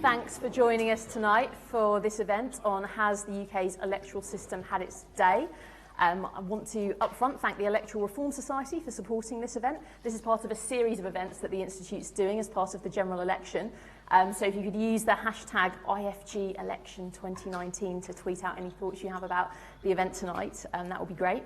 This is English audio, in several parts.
Thanks for joining us tonight for this event on Has the UK's Electoral System Had Its Day? I want to upfront thank the Electoral Reform Society for supporting this event. This is part of a series of events that the Institute's doing as part of the general election. So if you could use the hashtag IFGElection2019 to tweet out any thoughts you have about the event tonight, that would be great.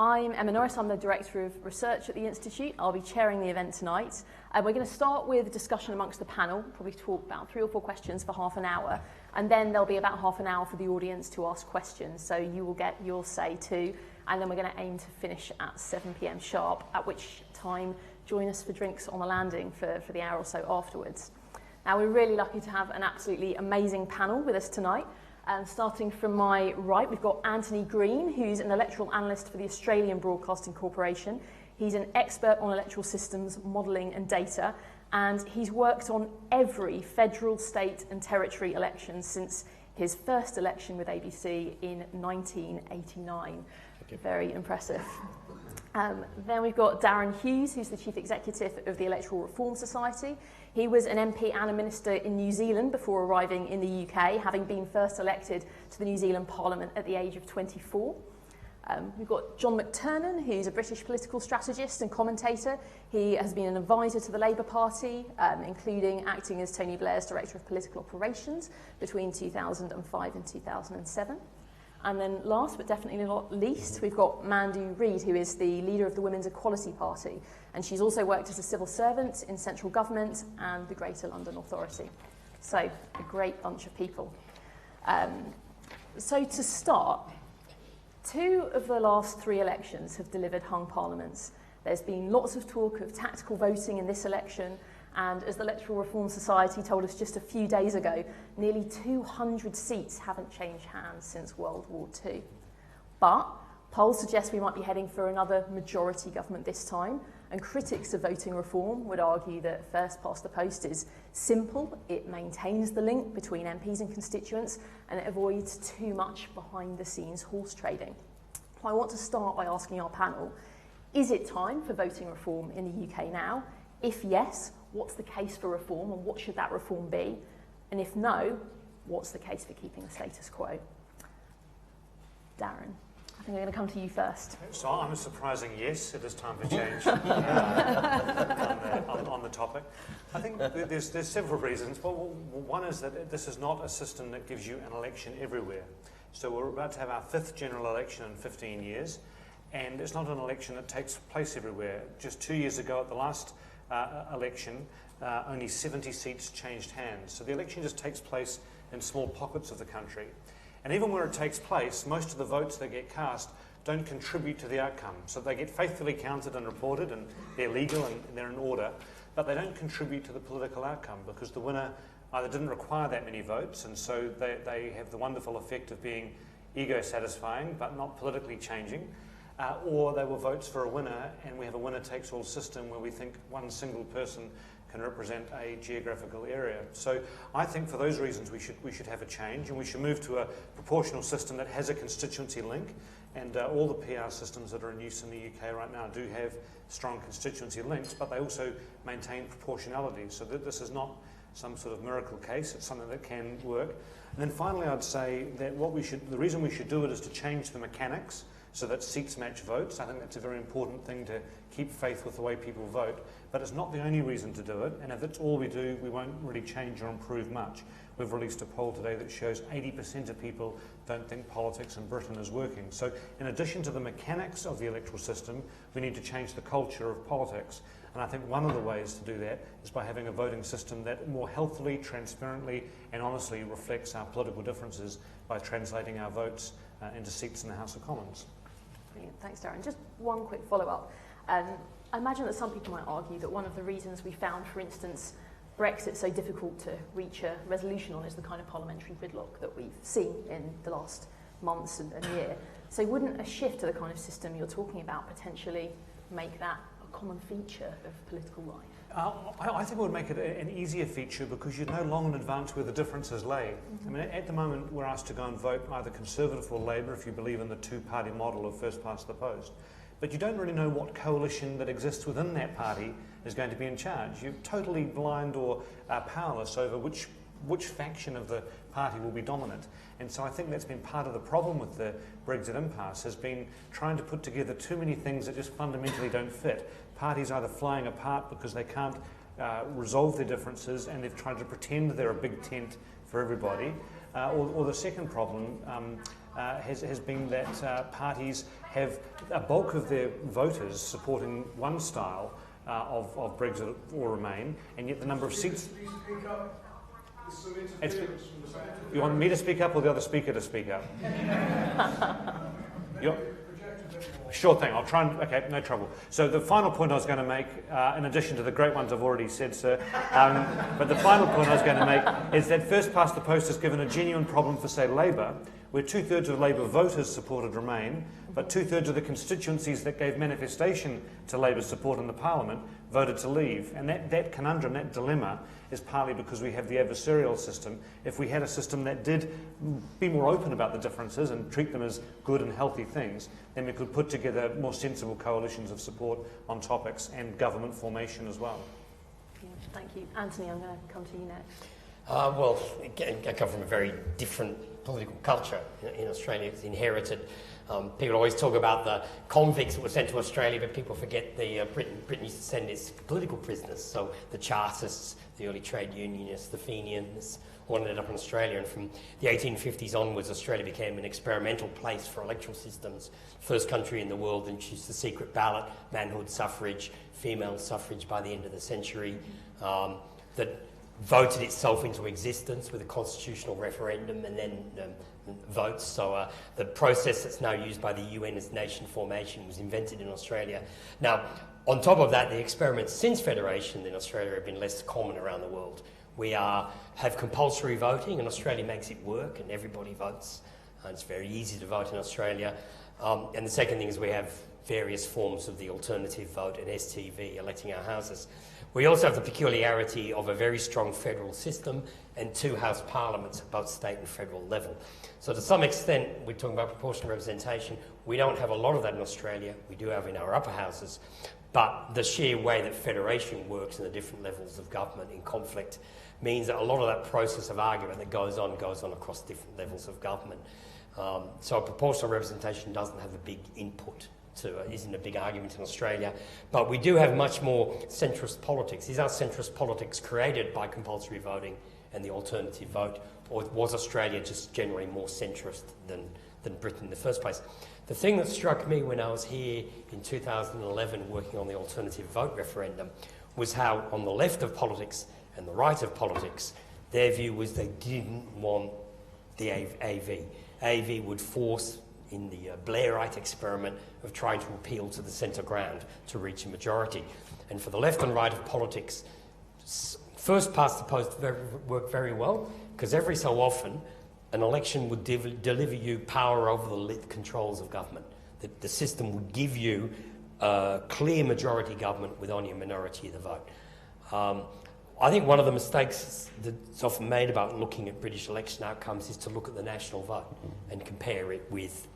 I'm Emma Norris, I'm the Director of Research at the Institute. I'll be chairing the event tonight. We're going to start with a discussion amongst the panel, probably talk about 3 or 4 questions for half an hour, and then there'll be about half an hour for the audience to ask questions, so you will get your say too, and then we're going to aim to finish at 7 p.m. sharp, at which time join us for drinks on the landing for the hour or so afterwards. Now, we're really lucky to have an absolutely amazing panel with us tonight. Starting from my right, we've got Antony Green, who's an electoral analyst for the Australian Broadcasting Corporation. He's an expert on electoral systems, modelling and data, and he's worked on every federal, state and territory election since his first election with ABC in 1989. Very impressive. Then we've got Darren Hughes, who's the Chief Executive of the Electoral Reform Society. He was an MP and a minister in New Zealand before arriving in the UK, having been first elected to the New Zealand Parliament at the age of 24. We've got John McTernan, who's a British political strategist and commentator. He has been an advisor to the Labour Party, including acting as Tony Blair's Director of Political Operations between 2005 and 2007. And then last but definitely not least, we've got Mandu Reid, who is the leader of the Women's Equality Party. And she's also worked as a civil servant in central government and the Greater London Authority. So, a great bunch of people. So to start, 2 of the last 3 elections have delivered hung parliaments. There's been lots of talk of tactical voting in this election, and as the Electoral Reform Society told us just a few days ago, nearly 200 seats haven't changed hands since World War II. But polls suggest we might be heading for another majority government this time, and critics of voting reform would argue that first past the post is simple, it maintains the link between MPs and constituents, and it avoids too much behind-the-scenes horse trading. I want to start by asking our panel, is it time for voting reform in the UK now? If yes, what's the case for reform and what should that reform be? And if no, what's the case for keeping the status quo? Darren, I think I'm going to come to you first. So I'm a surprising yes, it is time for change on the topic. I think there's several reasons. Well, one is that this is not a system that gives you an election everywhere. So we're about to have our 5th general election in 15 years, and it's not an election that takes place everywhere. Just 2 years ago at the last election, only 70 seats changed hands. So the election just takes place in small pockets of the country. And even where it takes place, most of the votes that get cast don't contribute to the outcome. So they get faithfully counted and reported, and they're legal and they're in order, but they don't contribute to the political outcome because the winner either didn't require that many votes, and so they have the wonderful effect of being ego-satisfying but not politically changing, or they were votes for a winner, and we have a winner-takes-all system where we think one single person can represent a geographical area. So I think for those reasons we should have a change, and we should move to a proportional system that has a constituency link, and all the PR systems that are in use in the UK right now do have strong constituency links, but they also maintain proportionality, so that this is not some sort of miracle case, it's something that can work. And then finally I'd say that the reason we should do it is to change the mechanics so that seats match votes. I think that's a very important thing to keep faith with the way people vote, but it's not the only reason to do it, and if it's all we do, we won't really change or improve much. We've released a poll today that shows 80% of people don't think politics in Britain is working. So in addition to the mechanics of the electoral system, we need to change the culture of politics. And I think one of the ways to do that is by having a voting system that more healthily, transparently and honestly reflects our political differences by translating our votes into seats in the House of Commons. Brilliant. Thanks, Darren. Just one quick follow-up. I imagine that some people might argue that one of the reasons we found, for instance, Brexit so difficult to reach a resolution on is the kind of parliamentary gridlock that we've seen in the last months and year. So wouldn't a shift to the kind of system you're talking about potentially make that a common feature of political life? I think it would make it an easier feature because you'd know long in advance where the differences lay. I mean, at the moment we're asked to go and vote either Conservative or Labour if you believe in the 2-party model of first past the post. But you don't really know what coalition that exists within that party is going to be in charge. You're totally blind or powerless over which which faction of the party will be dominant. And so I think that's been part of the problem with the Brexit impasse, has been trying to put together too many things that just fundamentally don't fit. Parties either flying apart because they can't resolve their differences and they've tried to pretend they're a big tent for everybody, or the second problem has been that parties have a bulk of their voters supporting one style of Brexit or Remain, and yet the number of seats... You want me to speak up or the other speaker to speak up? Sure thing, I'll try and... Okay, no trouble. So the final point I was going to make, in addition to the great ones I've already said, sir, but the final point I was going to make is that first past the post has given a genuine problem for, say, Labour, where 2/3 of Labour voters supported Remain, but 2/3 of the constituencies that gave manifestation to Labour's support in the Parliament voted to leave. And that conundrum, that dilemma, is partly because we have the adversarial system. If we had a system that did be more open about the differences and treat them as good and healthy things, then we could put together more sensible coalitions of support on topics and government formation as well. Yeah, thank you. Antony, I'm going to come to you next. Well, again, I come from a very different political culture in Australia. It's inherited. People always talk about the convicts that were sent to Australia, but people forget Britain used to send its political prisoners. So the Chartists, the early trade unionists, the Fenians, all ended up in Australia. And from the 1850s onwards, Australia became an experimental place for electoral systems. First country in the world to introduce the secret ballot, manhood suffrage, female suffrage by the end of the century, that voted itself into existence with a constitutional referendum and then votes. So the process that's now used by the UN as nation formation was invented in Australia. Now, on top of that, the experiments since Federation in Australia have been less common around the world. We have compulsory voting, and Australia makes it work, and everybody votes. It's very easy to vote in Australia. And the second thing is we have various forms of the alternative vote and STV, electing our houses. We also have the peculiarity of a very strong federal system and 2 house parliaments at both state and federal level. So to some extent, we're talking about proportional representation. We don't have a lot of that in Australia. We do have in our upper houses. But the sheer way that federation works and the different levels of government in conflict means that a lot of that process of argument that goes on across different levels of government. So proportional representation doesn't have a big input. Isn't a big argument in Australia, but we do have much more centrist politics. Is our centrist politics created by compulsory voting and the alternative vote, or was Australia just generally more centrist than Britain in the first place? The thing that struck me when I was here in 2011 working on the alternative vote referendum was how on the left of politics and the right of politics, their view was they didn't want the AV. AV would force in the Blairite experiment of trying to appeal to the centre ground to reach a majority. And for the left and right of politics, first past the post worked very well, because every so often an election would deliver you power over the controls of government. The system would give you a clear majority government with only a minority of the vote. I think one of the mistakes that's often made about looking at British election outcomes is to look at the national vote and compare it with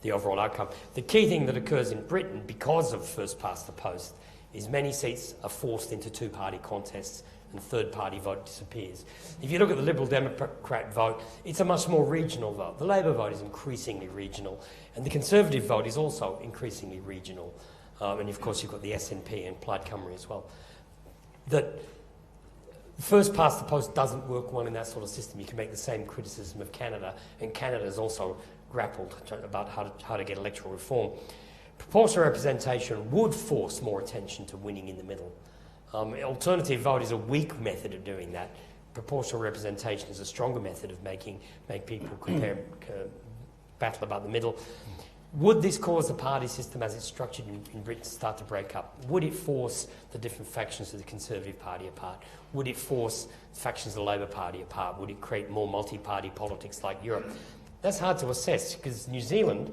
the overall outcome. The key thing that occurs in Britain, because of first past the post, is many seats are forced into 2-party contests and third-party vote disappears. If you look at the Liberal Democrat vote, it's a much more regional vote. The Labor vote is increasingly regional, and the Conservative vote is also increasingly regional. And of course you've got the SNP and Plaid Cymru as well. That first past the post doesn't work well in that sort of system. You can make the same criticism of Canada, and Canada's also grappled about how to get electoral reform. Proportional representation would force more attention to winning in the middle. Alternative vote is a weak method of doing that. Proportional representation is a stronger method of make people battle about the middle. Would this cause the party system as it's structured in Britain to start to break up? Would it force the different factions of the Conservative Party apart? Would it force factions of the Labor Party apart? Would it create more multi-party politics like Europe? That's hard to assess, because New Zealand,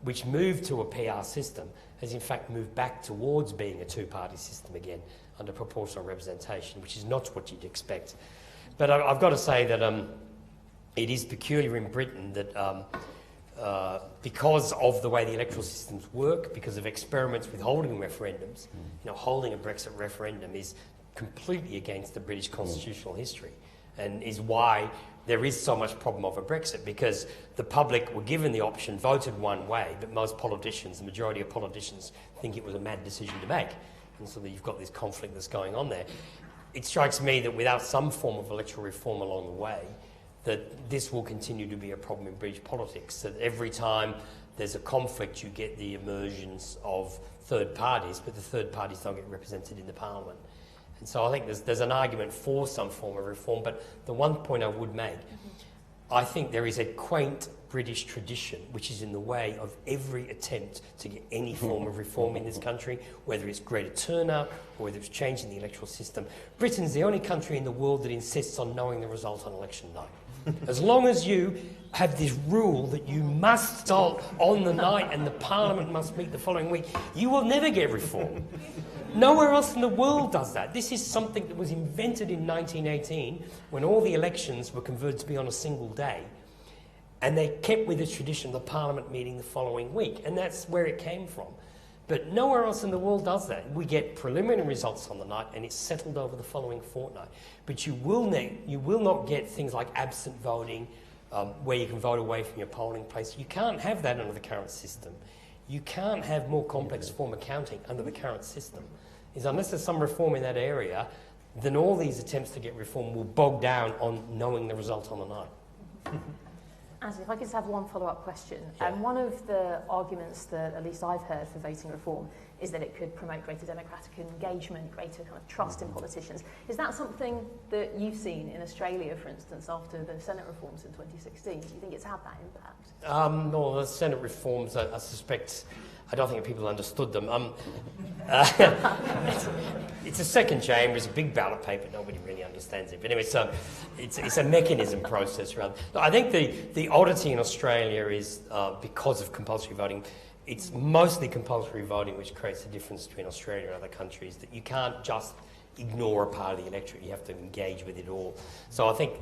which moved to a PR system, has in fact moved back towards being a 2-party system again under proportional representation, which is not what you'd expect. But I've got to say that it is peculiar in Britain that because of the way the electoral systems work, because of experiments with holding referendums, holding a Brexit referendum is completely against the British constitutional history. and is why there is so much problem over Brexit, because the public were given the option, voted one way, but most politicians, the majority of politicians, think it was a mad decision to make. And so that you've got this conflict that's going on there. It strikes me that without some form of electoral reform along the way, that this will continue to be a problem in British politics, that every time there's a conflict you get the emergence of third parties, but the third parties don't get represented in the parliament. And so I think there's an argument for some form of reform, but the one point I would make, I think there is a quaint British tradition which is in the way of every attempt to get any form of reform in this country, whether it's greater turnout or whether it's changing the electoral system. Britain's the only country in the world that insists on knowing the result on election night. As long as you have this rule that you must start on the night and the Parliament must meet the following week, you will never get reform. Nowhere else in the world does that. This is something that was invented in 1918 when all the elections were converted to be on a single day. And they kept with the tradition of the Parliament meeting the following week. And that's where it came from. But nowhere else in the world does that. We get preliminary results on the night and it's settled over the following fortnight. But you will not get things like absent voting, where you can vote away from your polling place. You can't have that under the current system. You can't have more complex form accounting under the current system. Unless there's some reform in that area, then all these attempts to get reform will bog down on knowing the result on the night. Anthony, if I could just have one follow-up question. Yeah. One of the arguments that at least I've heard for voting reform is that it could promote greater democratic engagement, greater kind of trust in politicians. Is that something that you've seen in Australia, for instance, after the Senate reforms in 2016? Do you think it's had that impact? No, the Senate reforms, I suspect, I don't think people understood them. It's a second chamber, it's a big ballot paper, nobody really understands it. But anyway, it's a mechanism process rather. I think the oddity in Australia is because of compulsory voting, it's mostly compulsory voting which creates the difference between Australia and other countries, that you can't just ignore a part of the electorate, you have to engage with it all. So I think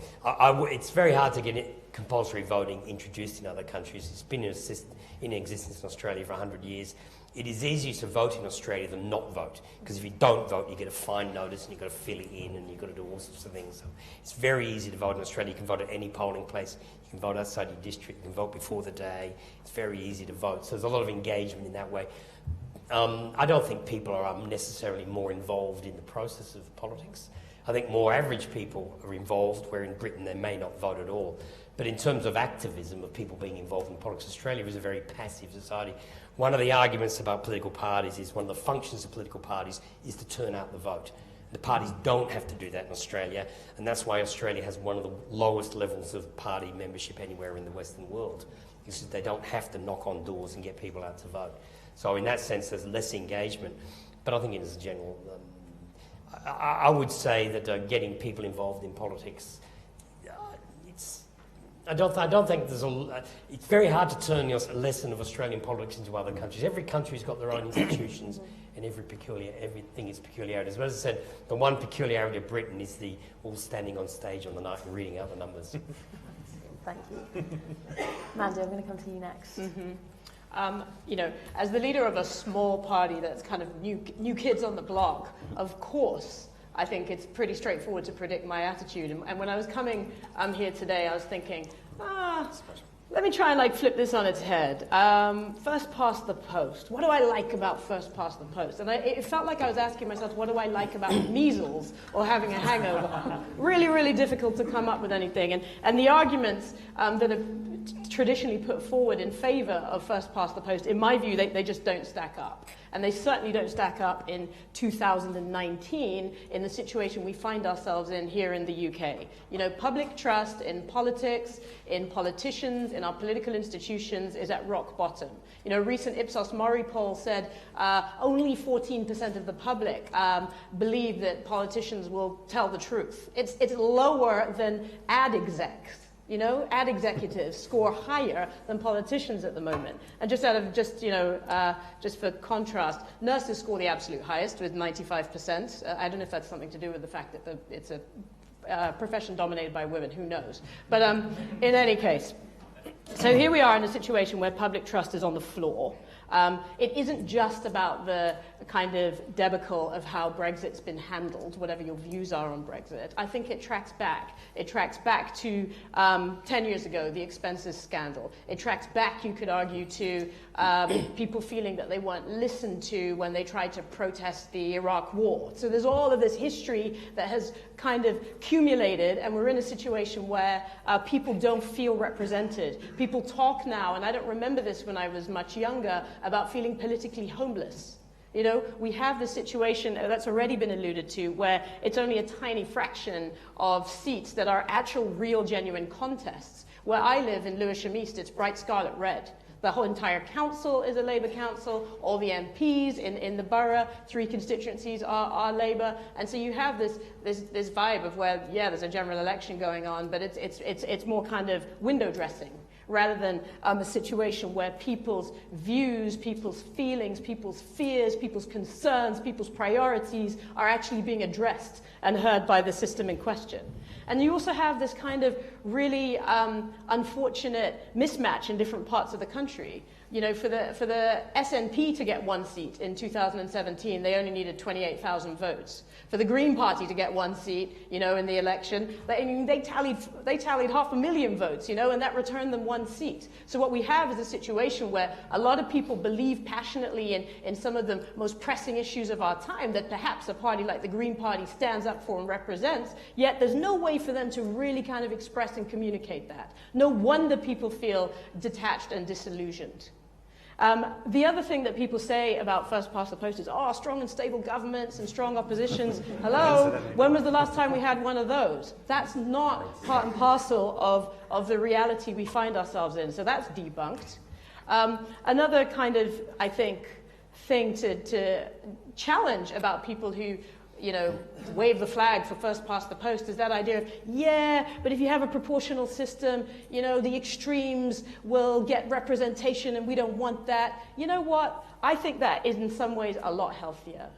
it's very hard to get compulsory voting introduced in other countries. It's been in existence in Australia for 100 years. It is easier to vote in Australia than not vote, because if you don't vote, you get a fine notice and you've got to fill it in and you've got to do all sorts of things. So it's very easy to vote in Australia. You can vote at any polling place. You can vote outside your district. You can vote before the day. It's very easy to vote. So there's a lot of engagement in that way. I don't think people are necessarily more involved in the process of politics. I think more average people are involved, where in Britain they may not vote at all. But in terms of activism, of people being involved in politics, Australia is a very passive society. One of the arguments about political parties is one of the functions of political parties is to turn out the vote. The parties don't have to do that in Australia, and that's why Australia has one of the lowest levels of party membership anywhere in the Western world, because they don't have to knock on doors and get people out to vote. So in that sense, there's less engagement. But I think as a general, I would say that getting people involved in politics, I don't think there's it's very hard to turn your lesson of Australian politics into other countries. Every country's got their own institutions and everything is peculiarities. But as I said, the one peculiarity of Britain is the all standing on stage on the night and reading out the numbers. Thank you. Mandu, I'm going to come to you next. As the leader of a small party that's kind of new kids on the block, of course, I think it's pretty straightforward to predict my attitude. And when I was coming here today, I was thinking, let me try and flip this on its head. First past the post. What do I like about first past the post? And it felt like I was asking myself, what do I like about measles or having a hangover? Really, really difficult to come up with anything. And the arguments that are traditionally put forward in favour of first past the post, in my view, they just don't stack up. And they certainly don't stack up in 2019 in the situation we find ourselves in here in the UK. Public trust in politics, in politicians, in our political institutions is at rock bottom. A recent Ipsos Mori poll said only 14% of the public believe that politicians will tell the truth. It's lower than ad execs. Ad executives score higher than politicians at the moment. And just for contrast, nurses score the absolute highest with 95%. I don't know if that's something to do with the fact that it's a profession dominated by women. Who knows? But in any case, so here we are in a situation where public trust is on the floor. It isn't just about the kind of debacle of how Brexit's been handled, whatever your views are on Brexit. I think it tracks back. It tracks back to 10 years ago, the expenses scandal. It tracks back, you could argue, to people feeling that they weren't listened to when they tried to protest the Iraq war. So there's all of this history that has kind of accumulated, and we're in a situation where people don't feel represented. People talk now, and I don't remember this when I was much younger, about feeling politically homeless. You know, we have the situation that's already been alluded to where it's only a tiny fraction of seats that are actual, real, genuine contests. Where I live in Lewisham East, it's bright scarlet red. The whole entire council is a Labour council. All the MPs in the borough, 3 constituencies are Labour. And so you have this vibe of where, yeah, there's a general election going on, but it's more kind of window dressing, rather than a situation where people's views, people's feelings, people's fears, people's concerns, people's priorities are actually being addressed and heard by the system in question. And you also have this kind of really unfortunate mismatch in different parts of the country. You know, for the SNP to get 1 seat in 2017, they only needed 28,000 votes. For the Green Party to get 1 seat, you know, in the election, they tallied 500,000 votes, you know, and that returned them 1 seat. So what we have is a situation where a lot of people believe passionately in some of the most pressing issues of our time that perhaps a party like the Green Party stands up for and represents, yet there's no way for them to really kind of express and communicate that. No wonder people feel detached and disillusioned. The other thing that people say about first past the post is, oh, strong and stable governments and strong oppositions. Hello, when was the last time we had one of those? That's not part and parcel of the reality we find ourselves in, so that's debunked. Another kind of, I think, thing to challenge about people who, you know, wave the flag for first past the post is that idea of, yeah, but if you have a proportional system, you know, the extremes will get representation and we don't want that. You know what? I think that is in some ways a lot healthier.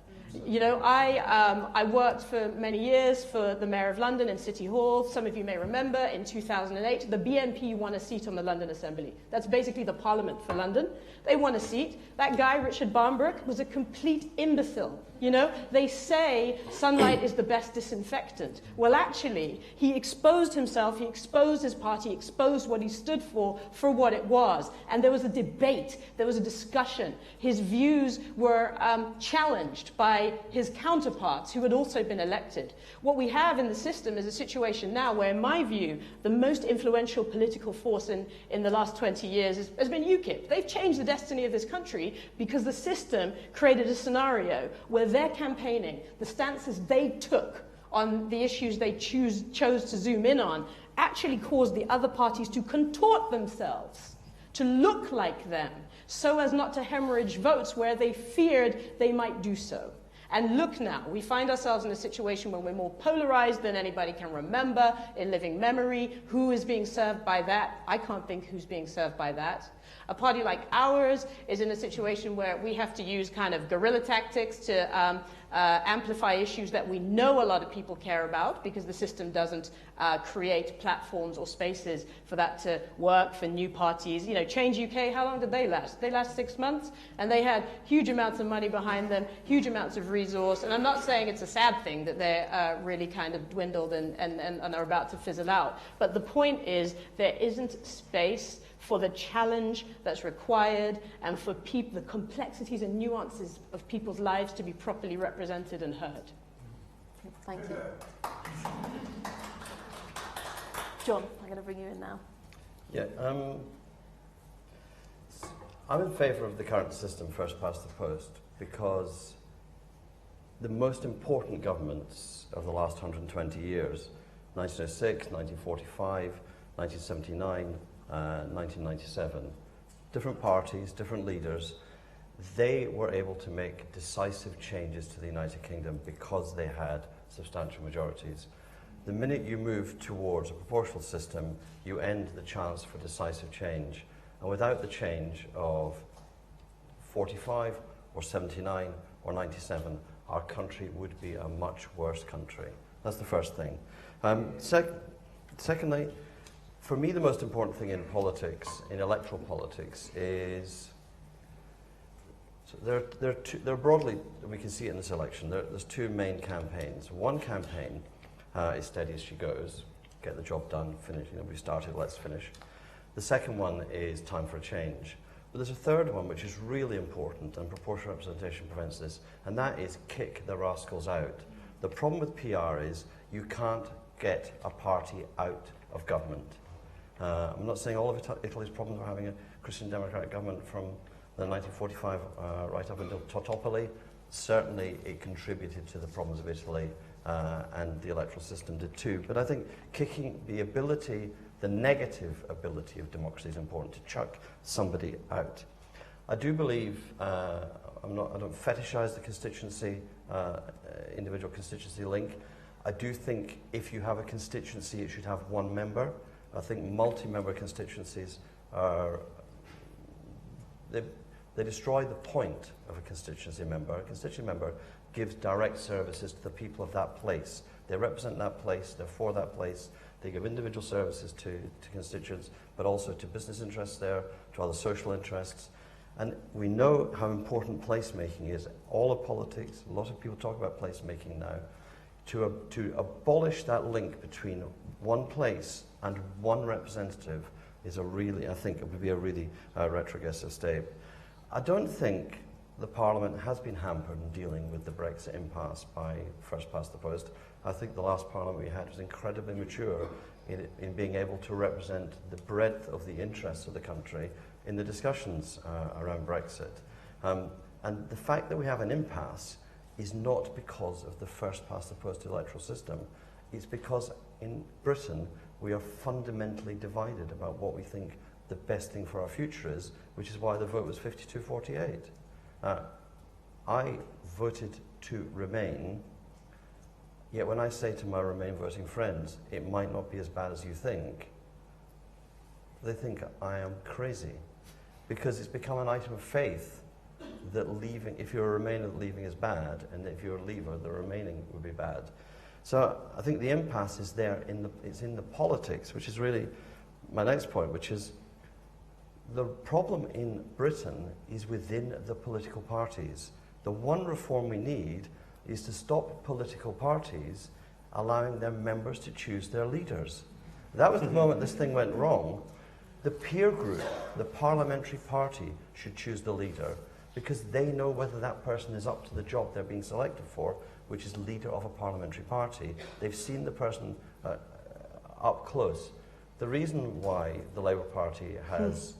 You know, I worked for many years for the Mayor of London in City Hall. Some of you may remember in 2008, the BNP won a seat on the London Assembly. That's basically the Parliament for London. They won a seat. That guy, Richard Barnbrook, was a complete imbecile. You know, they say sunlight is the best disinfectant. Well, actually, he exposed himself, he exposed his party, he exposed what he stood for what it was. And there was a debate, there was a discussion. His views were challenged by his counterparts who had also been elected. What we have in the system is a situation now where, in my view, the most influential political force in the last 20 years has been UKIP. They've changed the destiny of this country because the system created a scenario where their campaigning, the stances they took on the issues they chose to zoom in on, actually caused the other parties to contort themselves, to look like them, so as not to hemorrhage votes where they feared they might do so. And look now, we find ourselves in a situation where we're more polarized than anybody can remember in living memory. Who is being served by that? I can't think who's being served by that. A party like ours is in a situation where we have to use kind of guerrilla tactics to amplify issues that we know a lot of people care about because the system doesn't create platforms or spaces for that to work for new parties. You know, Change UK, how long did they last? They last 6 months, and they had huge amounts of money behind them, huge amounts of resource, and I'm not saying it's a sad thing that they're really kind of dwindled and are about to fizzle out, but the point is there isn't space for the challenge that's required and for the complexities and nuances of people's lives to be properly represented and heard. Thank you. John, I'm going to bring you in now. Yeah, I'm in favour of the current system, first past the post, because the most important governments of the last 120 years, 1906, 1945, 1979, 1997, different parties, different leaders, they were able to make decisive changes to the United Kingdom because they had substantial majorities. The minute you move towards a proportional system, you end the chance for decisive change. And without the change of 45 or 79 or 97, our country would be a much worse country. That's the first thing. Secondly, for me, the most important thing in politics, in electoral politics, is So there are broadly, we can see it in this election, there's two main campaigns. One campaign is steady as she goes, get the job done, finish, we started, let's finish. The second one is time for a change. But there's a third one which is really important, and proportional representation prevents this, and that is kick the rascals out. The problem with PR is you can't get a party out of government. I'm not saying all of Italy's problems are having a Christian Democratic government from the 1945 right up until Totopoli. Certainly it contributed to the problems of Italy, and the electoral system did too. But I think kicking the ability, the negative ability of democracy is important, to chuck somebody out. I do believe, I don't fetishize the constituency, individual constituency link. I do think if you have a constituency, it should have one member. I think multi-member constituencies are, they destroy the point of a constituency member. A constituency member gives direct services to the people of that place. They represent that place, they're for that place. They give individual services to constituents, but also to business interests there, to other social interests. And we know how important placemaking is. All of politics, a lot of people talk about placemaking now. To abolish that link between one place and one representative is a really, I think it would be a really retrogressive step. I don't think the Parliament has been hampered in dealing with the Brexit impasse by first past the post. I think the last Parliament we had was incredibly mature in being able to represent the breadth of the interests of the country in the discussions around Brexit. And the fact that we have an impasse is not because of the first past the post electoral system. It's because in Britain we are fundamentally divided about what we think the best thing for our future is, which is why the vote was 52-48. I voted to Remain, yet when I say to my Remain voting friends, it might not be as bad as you think, they think I am crazy, because it's become an item of faith that leaving, if you're a Remainer, leaving is bad, and if you're a Leaver, the remaining would be bad. So I think the impasse is there, it's in the politics, which is really my next point, which is the problem in Britain is within the political parties. The one reform we need is to stop political parties allowing their members to choose their leaders. That was the moment this thing went wrong. The peer group, the parliamentary party, should choose the leader because they know whether that person is up to the job they're being selected for, which is leader of a parliamentary party. They've seen the person up close. The reason why the Labour Party has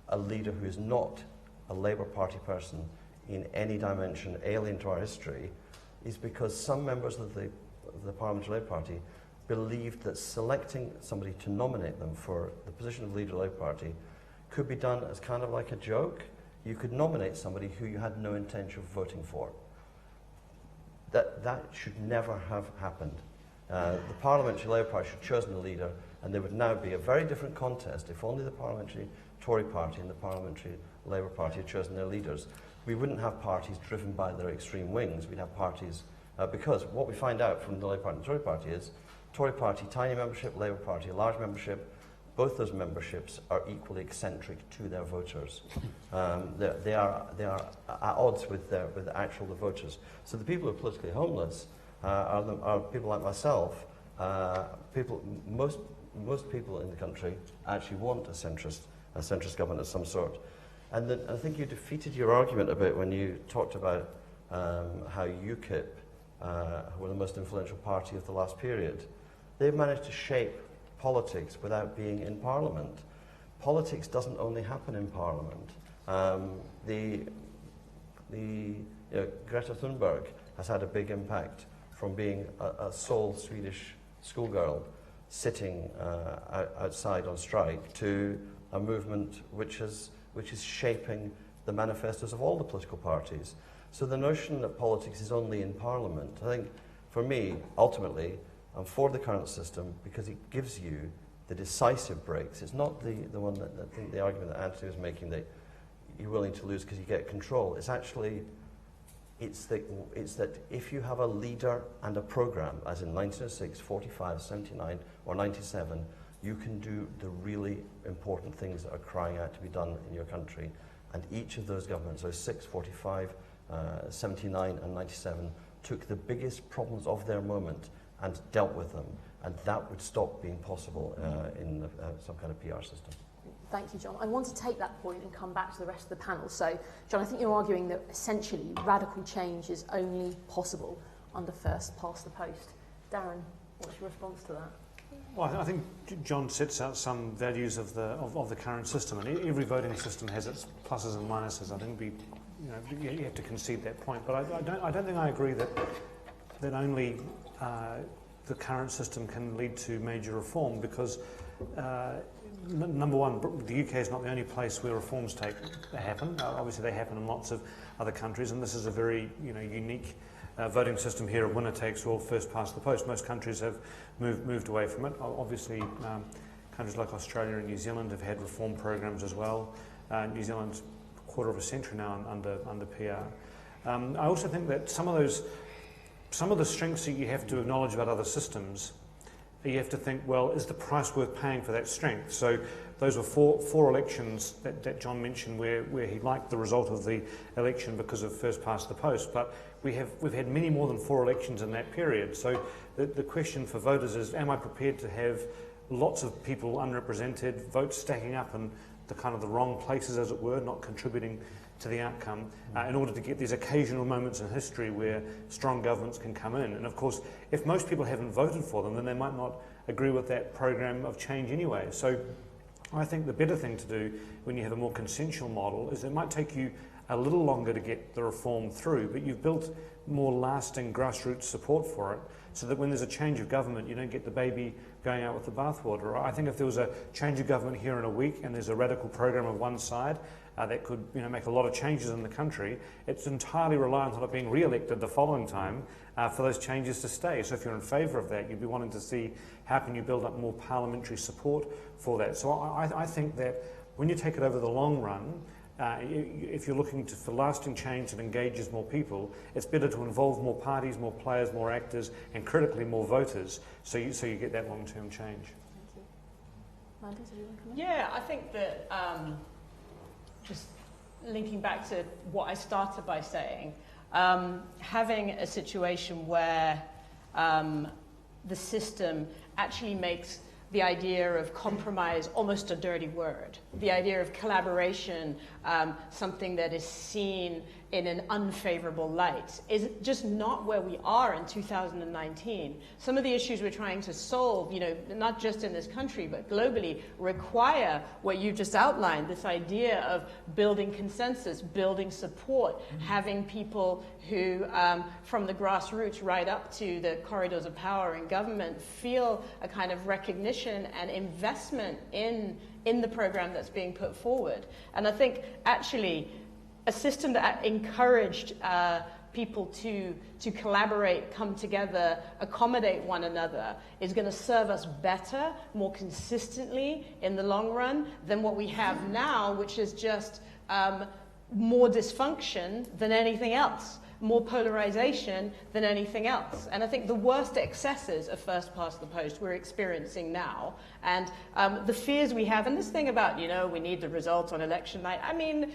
a leader who is not a Labour Party person in any dimension alien to our history is because some members of the Parliamentary Labour Party believed that selecting somebody to nominate them for the position of leader of the Labour Party could be done as kind of like a joke. You could nominate somebody who you had no intention of voting for. That should never have happened. The Parliamentary Labour Party should have chosen the leader, and there would now be a very different contest if only the Parliamentary Tory Party and the Parliamentary Labour Party had chosen their leaders. We wouldn't have parties driven by their extreme wings. We'd have parties, because what we find out from the Labour Party and the Tory Party is Tory Party, tiny membership, Labour Party, large membership. Both those memberships are equally eccentric to their voters. They are at odds with the actual voters. So the people who are politically homeless are people like myself. Most people in the country actually want a centrist government of some sort. And I think you defeated your argument a bit when you talked about how UKIP were the most influential party of the last period. They've managed to shape politics without being in Parliament. Politics doesn't only happen in Parliament. Greta Thunberg has had a big impact from being a sole Swedish schoolgirl sitting outside on strike to a movement which is shaping the manifestos of all the political parties. So the notion that politics is only in Parliament, I think, for me, ultimately, I'm for the current system because it gives you the decisive breaks. It's not the one that I think the argument that Antony was making that you're willing to lose because you get control. It's actually, it's that if you have a leader and a programme, as in 1906, 45, 79, or 97, you can do the really important things that are crying out to be done in your country. And each of those governments, so 6, 45, 79 and 97, took the biggest problems of their moment and dealt with them. And that would stop being possible in some kind of PR system. Thank you, John. I want to take that point and come back to the rest of the panel. So, John, I think you're arguing that essentially radical change is only possible under first past the post. Darren, what's your response to that? Well, I think John sets out some values of the current system, and every voting system has its pluses and minuses. I think you have to concede that point. But I don't think I agree that only the current system can lead to major reform, because number one, the UK is not the only place where reforms happen. Obviously, they happen in lots of other countries, and this is a very unique voting system here of winner takes all, first past the post. Most countries have moved away from it. Obviously, countries like Australia and New Zealand have had reform programs as well. New Zealand's a quarter of a century now under PR. I also think that some of the strengths that you have to acknowledge about other systems, you have to think, well, is the price worth paying for that strength? So those were four elections that John mentioned where he liked the result of the election because of first past the post. But we've had many more than 4 elections in that period. So the question for voters is, am I prepared to have lots of people unrepresented, votes stacking up in the wrong places, as it were, not contributing to the outcome, in order to get these occasional moments in history where strong governments can come in. And of course, if most people haven't voted for them, then they might not agree with that program of change anyway. So I think the better thing to do when you have a more consensual model is it might take you a little longer to get the reform through, but you've built more lasting grassroots support for it, so that when there's a change of government, you don't get the baby going out with the bathwater. I think if there was a change of government here in a week and there's a radical program of one side that could make a lot of changes in the country, it's entirely reliant on it being re-elected the following time for those changes to stay. So if you're in favour of that, you'd be wanting to see how can you build up more parliamentary support for that. So I think that when you take it over the long run, if you're looking for lasting change that engages more people, it's better to involve more parties, more players, more actors, and critically more voters, so you get that long-term change. Thank you. Mandu, did you want to come in? Yeah, I think that just linking back to what I started by saying, having a situation where the system actually makes the idea of compromise almost a dirty word, the idea of collaboration something that is seen in an unfavorable light, is just not where we are in 2019. Some of the issues we're trying to solve, not just in this country, but globally, require what you just outlined, this idea of building consensus, building support, having people who, from the grassroots right up to the corridors of power in government, feel a kind of recognition and investment in the program that's being put forward. And I think actually a system that encouraged people to collaborate, come together, accommodate one another is going to serve us better, more consistently in the long run than what we have now, which is just more dysfunction than anything else, more polarization than anything else. And I think the worst excesses of first past the post we're experiencing now, and the fears we have, and this thing about, we need the results on election night. I mean,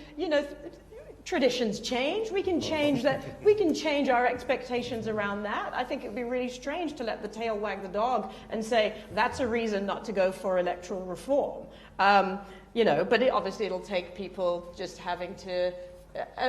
traditions change. We can change that. We can change our expectations around that. I think it would be really strange to let the tail wag the dog and say that's a reason not to go for electoral reform. But obviously it'll take people just having to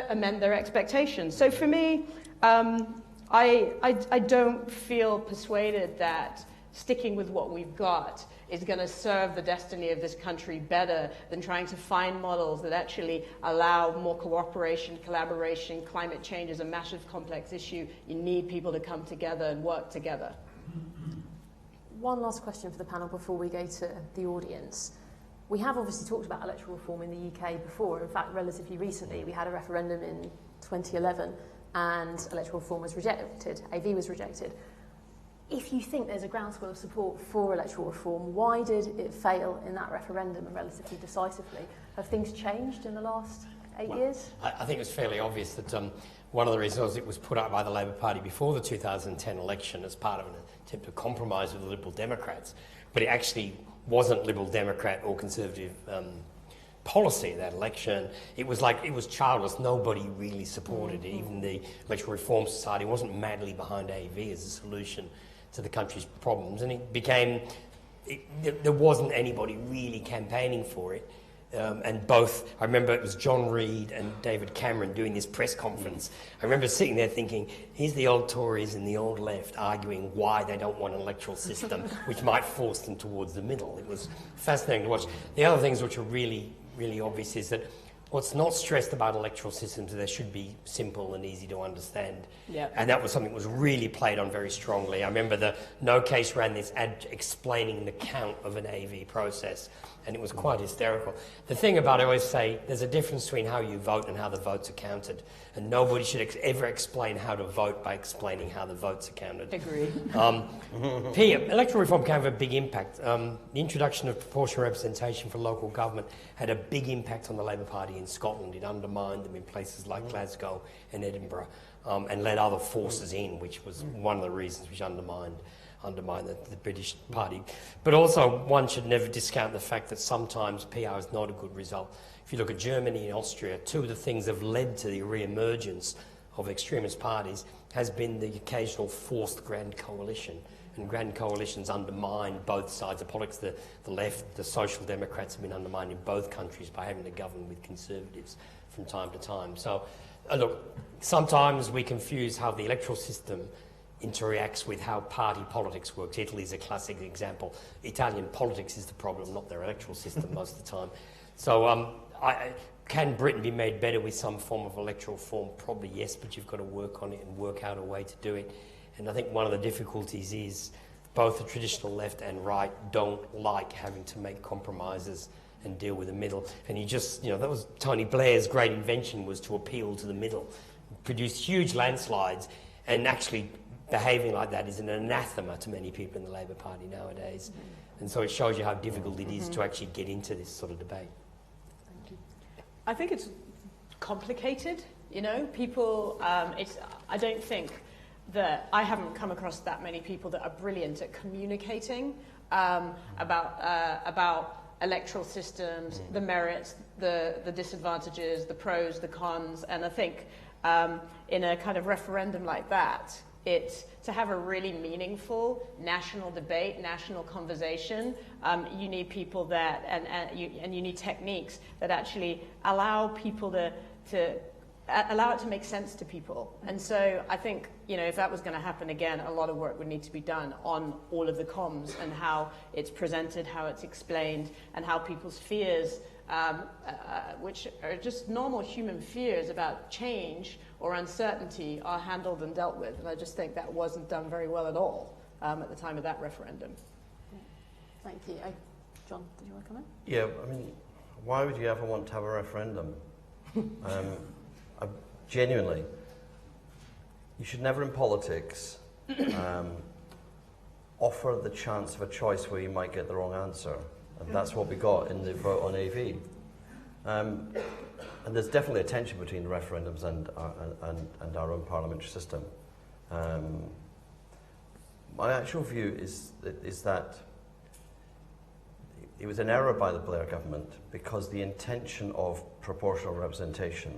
amend their expectations. So for me, I don't feel persuaded that sticking with what we've got is going to serve the destiny of this country better than trying to find models that actually allow more cooperation, collaboration. Climate change is a massive, complex issue. You need people to come together and work together. One last question for the panel before we go to the audience. We have obviously talked about electoral reform in the UK before. In fact, relatively recently, we had a referendum in 2011 and electoral reform was rejected, AV was rejected. If you think there's a groundswell of support for electoral reform, why did it fail in that referendum and relatively decisively? Have things changed in the last 8 years? I think it was fairly obvious that one of the reasons it was put up by the Labor Party before the 2010 election as part of an attempt to compromise with the Liberal Democrats, but it actually wasn't Liberal Democrat or Conservative policy of that election. It was childless. Nobody really supported it. Even the Electoral Reform Society wasn't madly behind AV as a solution to the country's problems, and there wasn't anybody really campaigning for it. And both, I remember it was John Reid and David Cameron doing this press conference. I remember sitting there thinking, here's the old Tories and the old left arguing why they don't want an electoral system which might force them towards the middle. It was fascinating to watch. The other things which are really, really obvious is that what's not stressed about electoral systems is they should be simple and easy to understand. Yeah. And that was something that was really played on very strongly. I remember the No Case ran this ad explaining the count of an AV process, and it was quite hysterical. The thing about it, I always say, there's a difference between how you vote and how the votes are counted. And nobody should ever explain how to vote by explaining how the votes are counted. Agreed. Electoral reform can have a big impact. The introduction of proportional representation for local government had a big impact on the Labour Party in Scotland. It undermined them in places like Glasgow and Edinburgh, and let other forces in, which was one of the reasons which undermined the British Party. But also, one should never discount the fact that sometimes PR is not a good result. If you look at Germany and Austria, two of the things that have led to the re-emergence of extremist parties has been the occasional forced grand coalition. And grand coalitions undermine both sides of politics. The left, the Social Democrats have been undermined in both countries by having to govern with Conservatives from time to time. So, look, sometimes we confuse how the electoral system interacts with how party politics works. Italy is a classic example. Italian politics is the problem, not their electoral system most of the time. So can Britain be made better with some form of electoral reform? Probably yes, but you've got to work on it and work out a way to do it. And I think one of the difficulties is both the traditional left and right don't like having to make compromises and deal with the middle. And that was Tony Blair's great invention, was to appeal to the middle, produce huge landslides, and actually behaving like that is an anathema to many people in the Labour Party nowadays. And so it shows you how difficult it is to actually get into this sort of debate. Thank you. I think it's complicated, people, I don't think that I haven't come across that many people that are brilliant at communicating about electoral systems, the merits, the disadvantages, the pros, the cons, and I think in a kind of referendum like that, to have a really meaningful national debate, national conversation, you need people that, and you need techniques that actually allow people to allow it to make sense to people. And so I think, if that was going to happen again, a lot of work would need to be done on all of the comms and how it's presented, how it's explained, and how people's fears, which are just normal human fears about change or uncertainty, are handled and dealt with. And I just think that wasn't done very well at all at the time of that referendum. Thank you. John, did you want to come in? Yeah, why would you ever want to have a referendum? Genuinely, you should never in politics offer the chance of a choice where you might get the wrong answer. And that's what we got in the vote on AV. And there's definitely a tension between referendums and our own parliamentary system. My actual view is that it was an error by the Blair government because the intention of proportional representation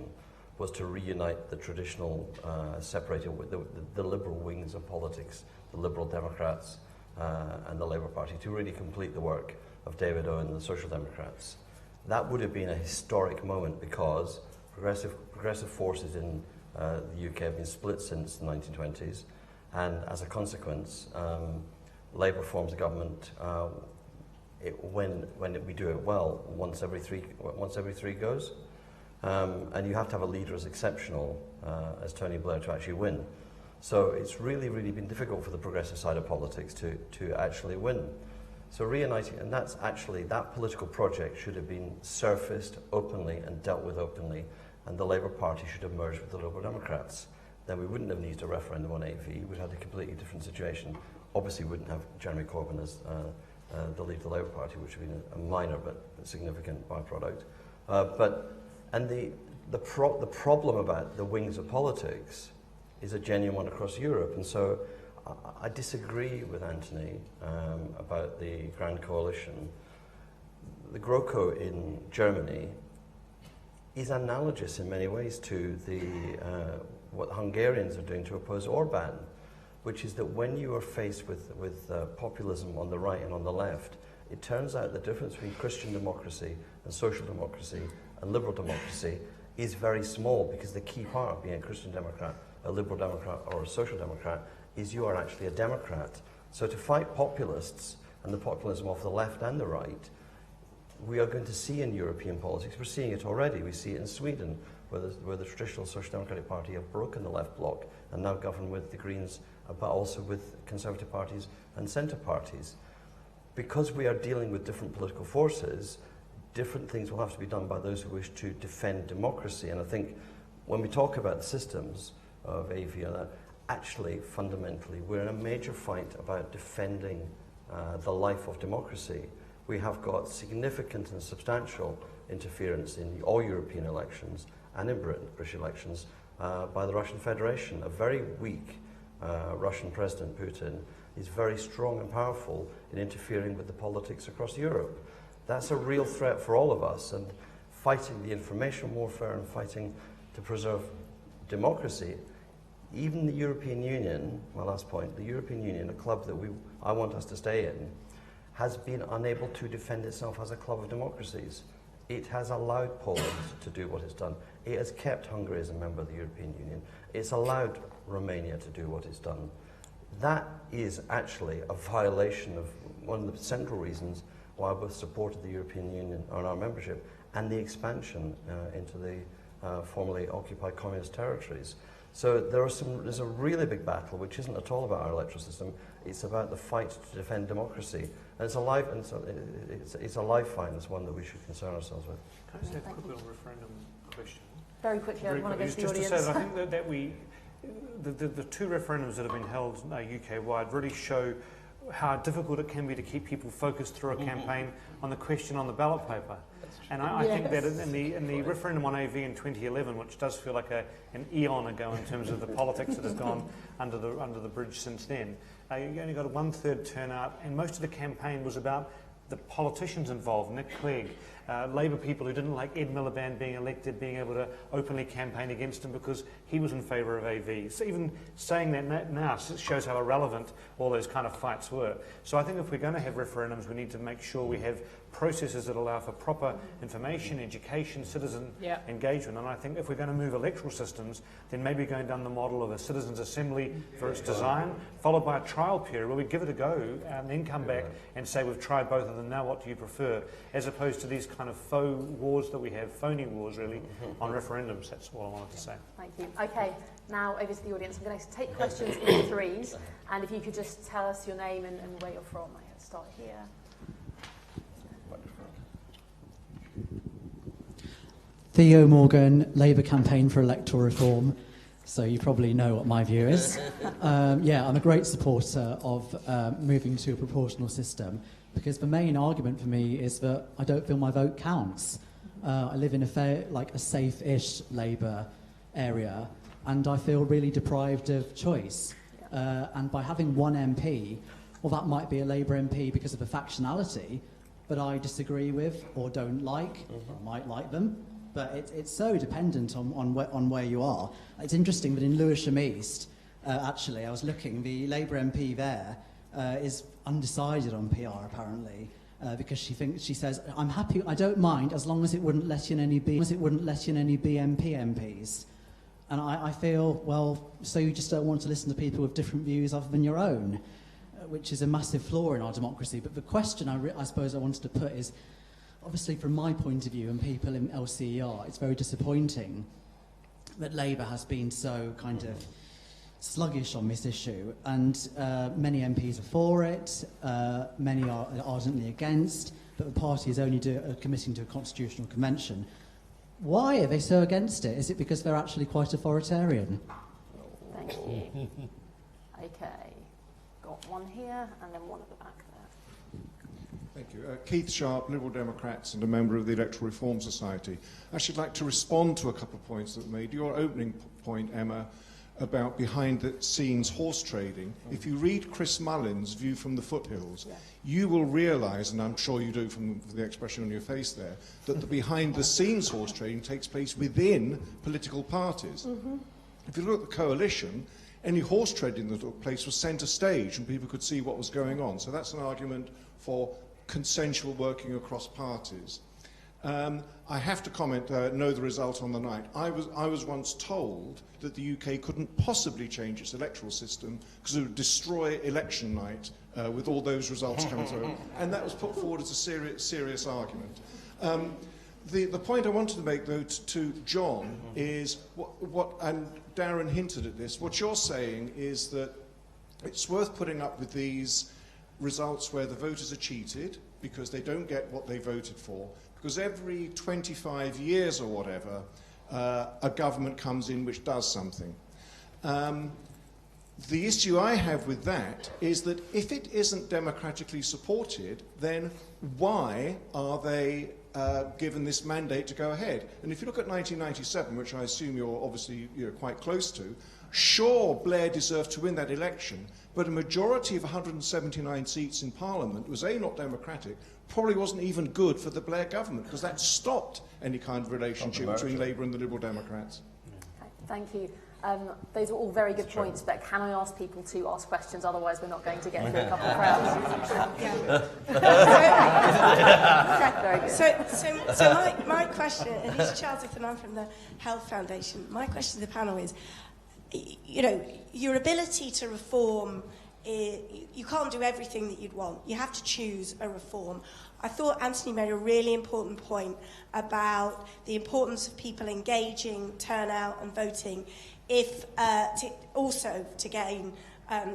was to reunite the traditional, separated with the liberal wings of politics, the Liberal Democrats and the Labour Party, to really complete the work of David Owen and the Social Democrats. That would have been a historic moment because progressive forces in the UK have been split since the 1920s, and as a consequence, Labour forms a government when we do it well, once every three goes. And you have to have a leader as exceptional as Tony Blair to actually win. So it's really, really been difficult for the progressive side of politics to actually win. So reuniting, and that's actually, that political project should have been surfaced openly and dealt with openly, and the Labour Party should have merged with the Liberal Democrats. Then we wouldn't have needed a referendum on AV. We'd have a completely different situation. Obviously, we wouldn't have Jeremy Corbyn as the leader of the Labour Party, which would have been a minor but significant byproduct. And the problem about the wings of politics is a genuine one across Europe. And so I disagree with Antony about the Grand Coalition. The GroKo in Germany is analogous in many ways to what Hungarians are doing to oppose Orban, which is that when you are faced with populism on the right and on the left, it turns out the difference between Christian democracy and social democracy and liberal democracy is very small, because the key part of being a Christian Democrat, a liberal Democrat or a social democrat is you are actually a Democrat. So to fight populists and the populism of the left and the right, we are going to see in European politics, we're seeing it already, we see it in Sweden, where the traditional Social Democratic Party have broken the left bloc and now govern with the Greens, but also with Conservative parties and centre parties. Because we are dealing with different political forces, different things will have to be done by those who wish to defend democracy. And I think when we talk about the systems of AV, actually, fundamentally, we're in a major fight about defending the life of democracy. We have got significant and substantial interference in all European elections and in British elections by the Russian Federation. A very weak Russian President, Putin, is very strong and powerful in interfering with the politics across Europe. That's a real threat for all of us, and fighting the information warfare and fighting to preserve democracy. Even the European Union, my last point, the European Union, a club that I want us to stay in, has been unable to defend itself as a club of democracies. It has allowed Poland to do what it's done. It has kept Hungary as a member of the European Union. It's allowed Romania to do what it's done. That is actually a violation of one of the central reasons why we've supported the European Union on our membership and the expansion into the formerly occupied communist territories. So there's a really big battle, which isn't at all about our electoral system. It's about the fight to defend democracy. And it's a live fight. It's one that we should concern ourselves with. Can I just have a quick little referendum question? Very quickly, I want to go to the just audience. to say that I think that the two referendums that have been held UK-wide really show how difficult it can be to keep people focused through a campaign on the question on the ballot paper. And I think that in the referendum on AV in 2011, which does feel like an eon ago in terms of the politics that has gone under the bridge since then, you only got a 1/3 turnout, and most of the campaign was about the politicians involved, Nick Clegg, Labour people who didn't like Ed Miliband being elected, being able to openly campaign against him because he was in favour of AV. So even saying that now shows how irrelevant all those kind of fights were. So I think if we're going to have referendums, we need to make sure we have processes that allow for proper information, education, citizen engagement. And I think if we're going to move electoral systems, then maybe going down the model of a citizens' assembly for its design, followed by a trial period where we give it a go and then come back and say we've tried both of them, now what do you prefer? As opposed to these kind of faux wars that we have, phony wars really, on referendums. That's all I wanted to say. Thank you. Okay, now over to the audience. I'm going to take questions in threes, and if you could just tell us your name and where you're from. I'll start here. Theo Morgan, Labour campaign for electoral reform. So you probably know what my view is. I'm a great supporter of moving to a proportional system, because the main argument for me is that I don't feel my vote counts. I live in a safe-ish Labour area, and I feel really deprived of choice. And by having one MP, well, that might be a Labour MP because of a factionality, but I disagree with or don't like, or might like them. But it's so dependent on where you are. It's interesting that in Lewisham East, actually, I was looking, the Labour MP there is undecided on PR, apparently, because she says, I'm happy, I don't mind, as long as it wouldn't let in any BNP MPs. And I feel, well, so you just don't want to listen to people with different views other than your own, which is a massive flaw in our democracy. But the question I suppose I wanted to put is, obviously, from my point of view and people in LCER, it's very disappointing that Labour has been so kind of sluggish on this issue, and many MPs are for it, many are ardently against, but the party is only committing to a constitutional convention. Why are they so against it? Is it because they're actually quite authoritarian? Thank you. Okay, got one here and then one at the back there. Thank you. Keith Sharp, Liberal Democrats and a member of the Electoral Reform Society. I should like to respond to a couple of points that were made. Your opening point, Emma, about behind-the-scenes horse trading, if you read Chris Mullin's View from the Foothills, you will realise, and I'm sure you do from the expression on your face there, that the behind-the-scenes horse trading takes place within political parties. If you look at the coalition, any horse trading that took place was centre stage and people could see what was going on. So that's an argument for consensual working across parties. I have to comment, know the result on the night. I was once told that the UK couldn't possibly change its electoral system because it would destroy election night with all those results coming through. And that was put forward as a serious argument. The point I wanted to make, though, to John is and Darren hinted at this, what you're saying is that it's worth putting up with these results where the voters are cheated because they don't get what they voted for, because every 25 years or whatever, a government comes in which does something. The issue I have with that is that if it isn't democratically supported, then why are they given this mandate to go ahead? And if you look at 1997, which I assume you're obviously quite close to, sure, Blair deserved to win that election, but a majority of 179 seats in Parliament was A, not democratic, probably wasn't even good for the Blair government, because that stopped any kind of relationship between Labour and the Liberal Democrats. Okay, thank you. Those are all very good points, but can I ask people to ask questions? Otherwise, we're not going to get through a couple of rounds. Very good. So my question, and this is Charles and I'm from the Health Foundation. My question to the panel is, your ability to reform, you can't do everything that you'd want. You have to choose a reform. I thought Antony made a really important point about the importance of people engaging, turnout and voting, to gain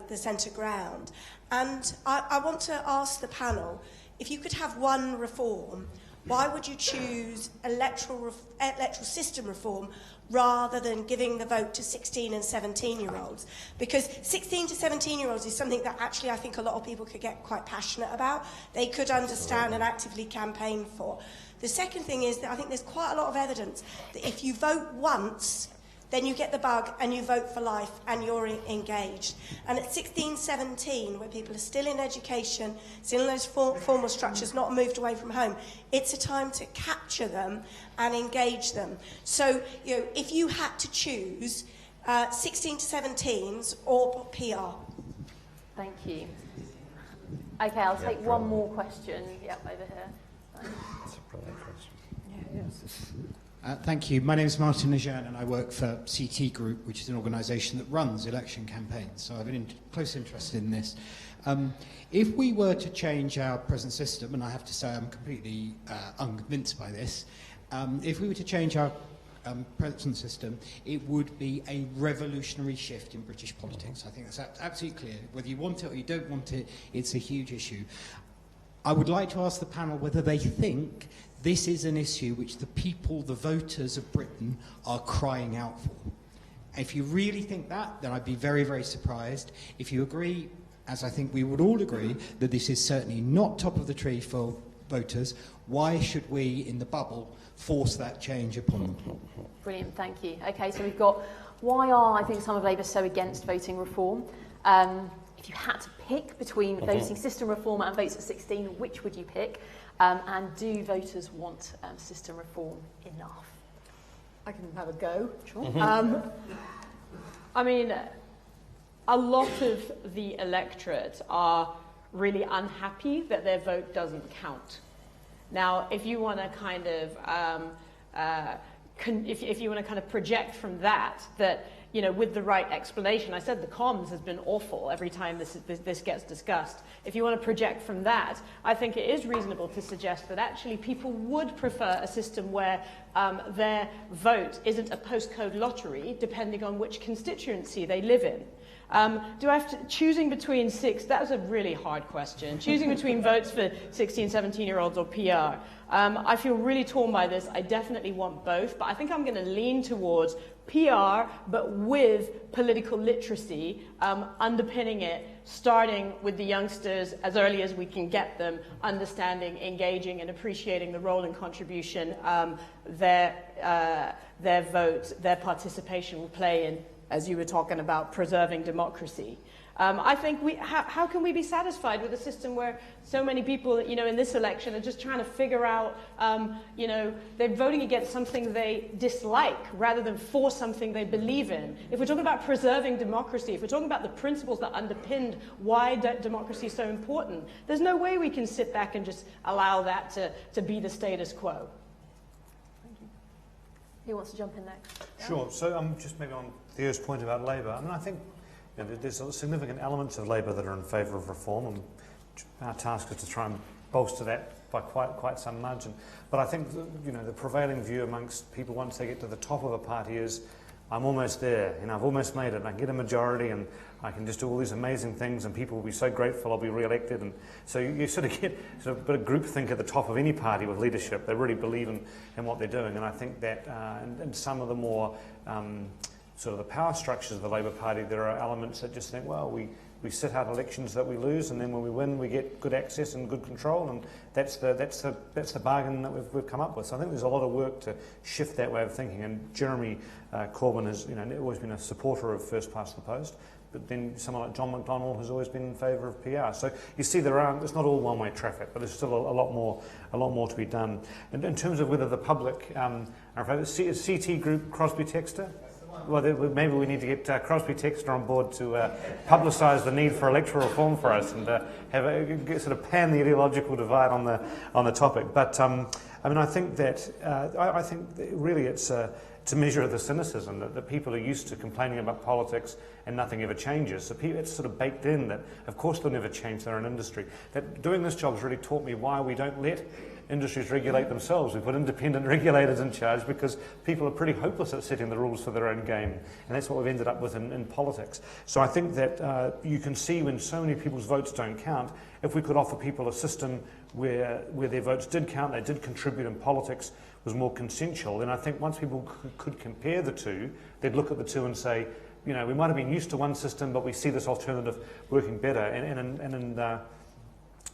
the centre ground. And I want to ask the panel, if you could have one reform, why would you choose electoral system reform rather than giving the vote to 16 and 17-year-olds? Because 16 to 17-year-olds is something that actually I think a lot of people could get quite passionate about. They could understand and actively campaign for. The second thing is that I think there's quite a lot of evidence that if you vote once, then you get the bug and you vote for life and you're engaged. And at 16, 17, where people are still in education, still in those formal structures, not moved away from home, it's a time to capture them and engage them. So, if you had to choose 16 to 17s or PR. Thank you. Okay, I'll take one more question. Yep, over here. That's a brilliant question. Thank you. My name is Martin Lejeune and I work for CT Group, which is an organisation that runs election campaigns. So I've been close interested in this. If we were to change our present system, and I have to say I'm completely unconvinced by this, if we were to change our present system, it would be a revolutionary shift in British politics. I think that's absolutely clear. Whether you want it or you don't want it, it's a huge issue. I would like to ask the panel whether they think this is an issue which the people, the voters of Britain, are crying out for. If you really think that, then I'd be very, very surprised. If you agree, as I think we would all agree, that this is certainly not top of the tree for voters, why should we, in the bubble, force that change upon them? Brilliant, thank you. Okay, so we've got why are, I think, some of Labour so against voting reform? If you had to pick between voting system reform and votes at 16, which would you pick? And do voters want system reform enough? I can have a go. Sure. I mean, a lot of the electorate are really unhappy that their vote doesn't count. Now, if you want to kind of if you want to kind of project from that, with the right explanation, I said the comms has been awful every time this gets discussed. If you want to project from that, I think it is reasonable to suggest that actually people would prefer a system where their vote isn't a postcode lottery depending on which constituency they live in. Do I have to, choosing between that was a really hard question. Choosing between votes for 16, 17-year-olds or PR. I feel really torn by this. I definitely want both, but I think I'm going to lean towards PR, but with political literacy underpinning it, starting with the youngsters as early as we can get them, understanding, engaging, and appreciating the role and contribution their vote, their participation will play in as you were talking about preserving democracy. I think how can we be satisfied with a system where so many people, in this election are just trying to figure out, they're voting against something they dislike rather than for something they believe in. If we're talking about preserving democracy, if we're talking about the principles that underpinned why democracy is so important, there's no way we can sit back and just allow that to be the status quo. Thank you. Who wants to jump in next? Sure. So just maybe on Theo's point about Labour, I mean, I think there's significant elements of Labour that are in favour of reform, and our task is to try and bolster that by quite some margin. But I think the prevailing view amongst people once they get to the top of a party is, I'm almost there, I've almost made it, and I can get a majority, and I can just do all these amazing things, and people will be so grateful I'll be re-elected. And so you sort of get a bit of groupthink at the top of any party with leadership. They really believe in what they're doing, and I think that in some of the more sort of the power structures of the Labour Party, there are elements that just think, well, we sit out elections that we lose, and then when we win, we get good access and good control, and that's the bargain that we've come up with. So I think there's a lot of work to shift that way of thinking. And Jeremy Corbyn has always been a supporter of first past the post, but then someone like John McDonnell has always been in favour of PR. So you see, it's not all one-way traffic, but there's still a lot more to be done. And in terms of whether the public are in favour, CT Group Crosby Textor. Well, maybe we need to get Crosby Textor on board to publicise the need for electoral reform for us, and have sort of pan the ideological divide on the topic. But I mean, I think that really it's a measure of the cynicism that people are used to complaining about politics and nothing ever changes. So it's sort of baked in that, of course, they'll never change their own industry. That doing this job has really taught me why we don't let industries regulate themselves. We put independent regulators in charge because people are pretty hopeless at setting the rules for their own game, and that's what we've ended up with in politics. So I think that you can see when so many people's votes don't count, if we could offer people a system where their votes did count, they did contribute, and politics was more consensual, then I think once people could compare the two, they'd look at the two and say, we might have been used to one system, but we see this alternative working better. And in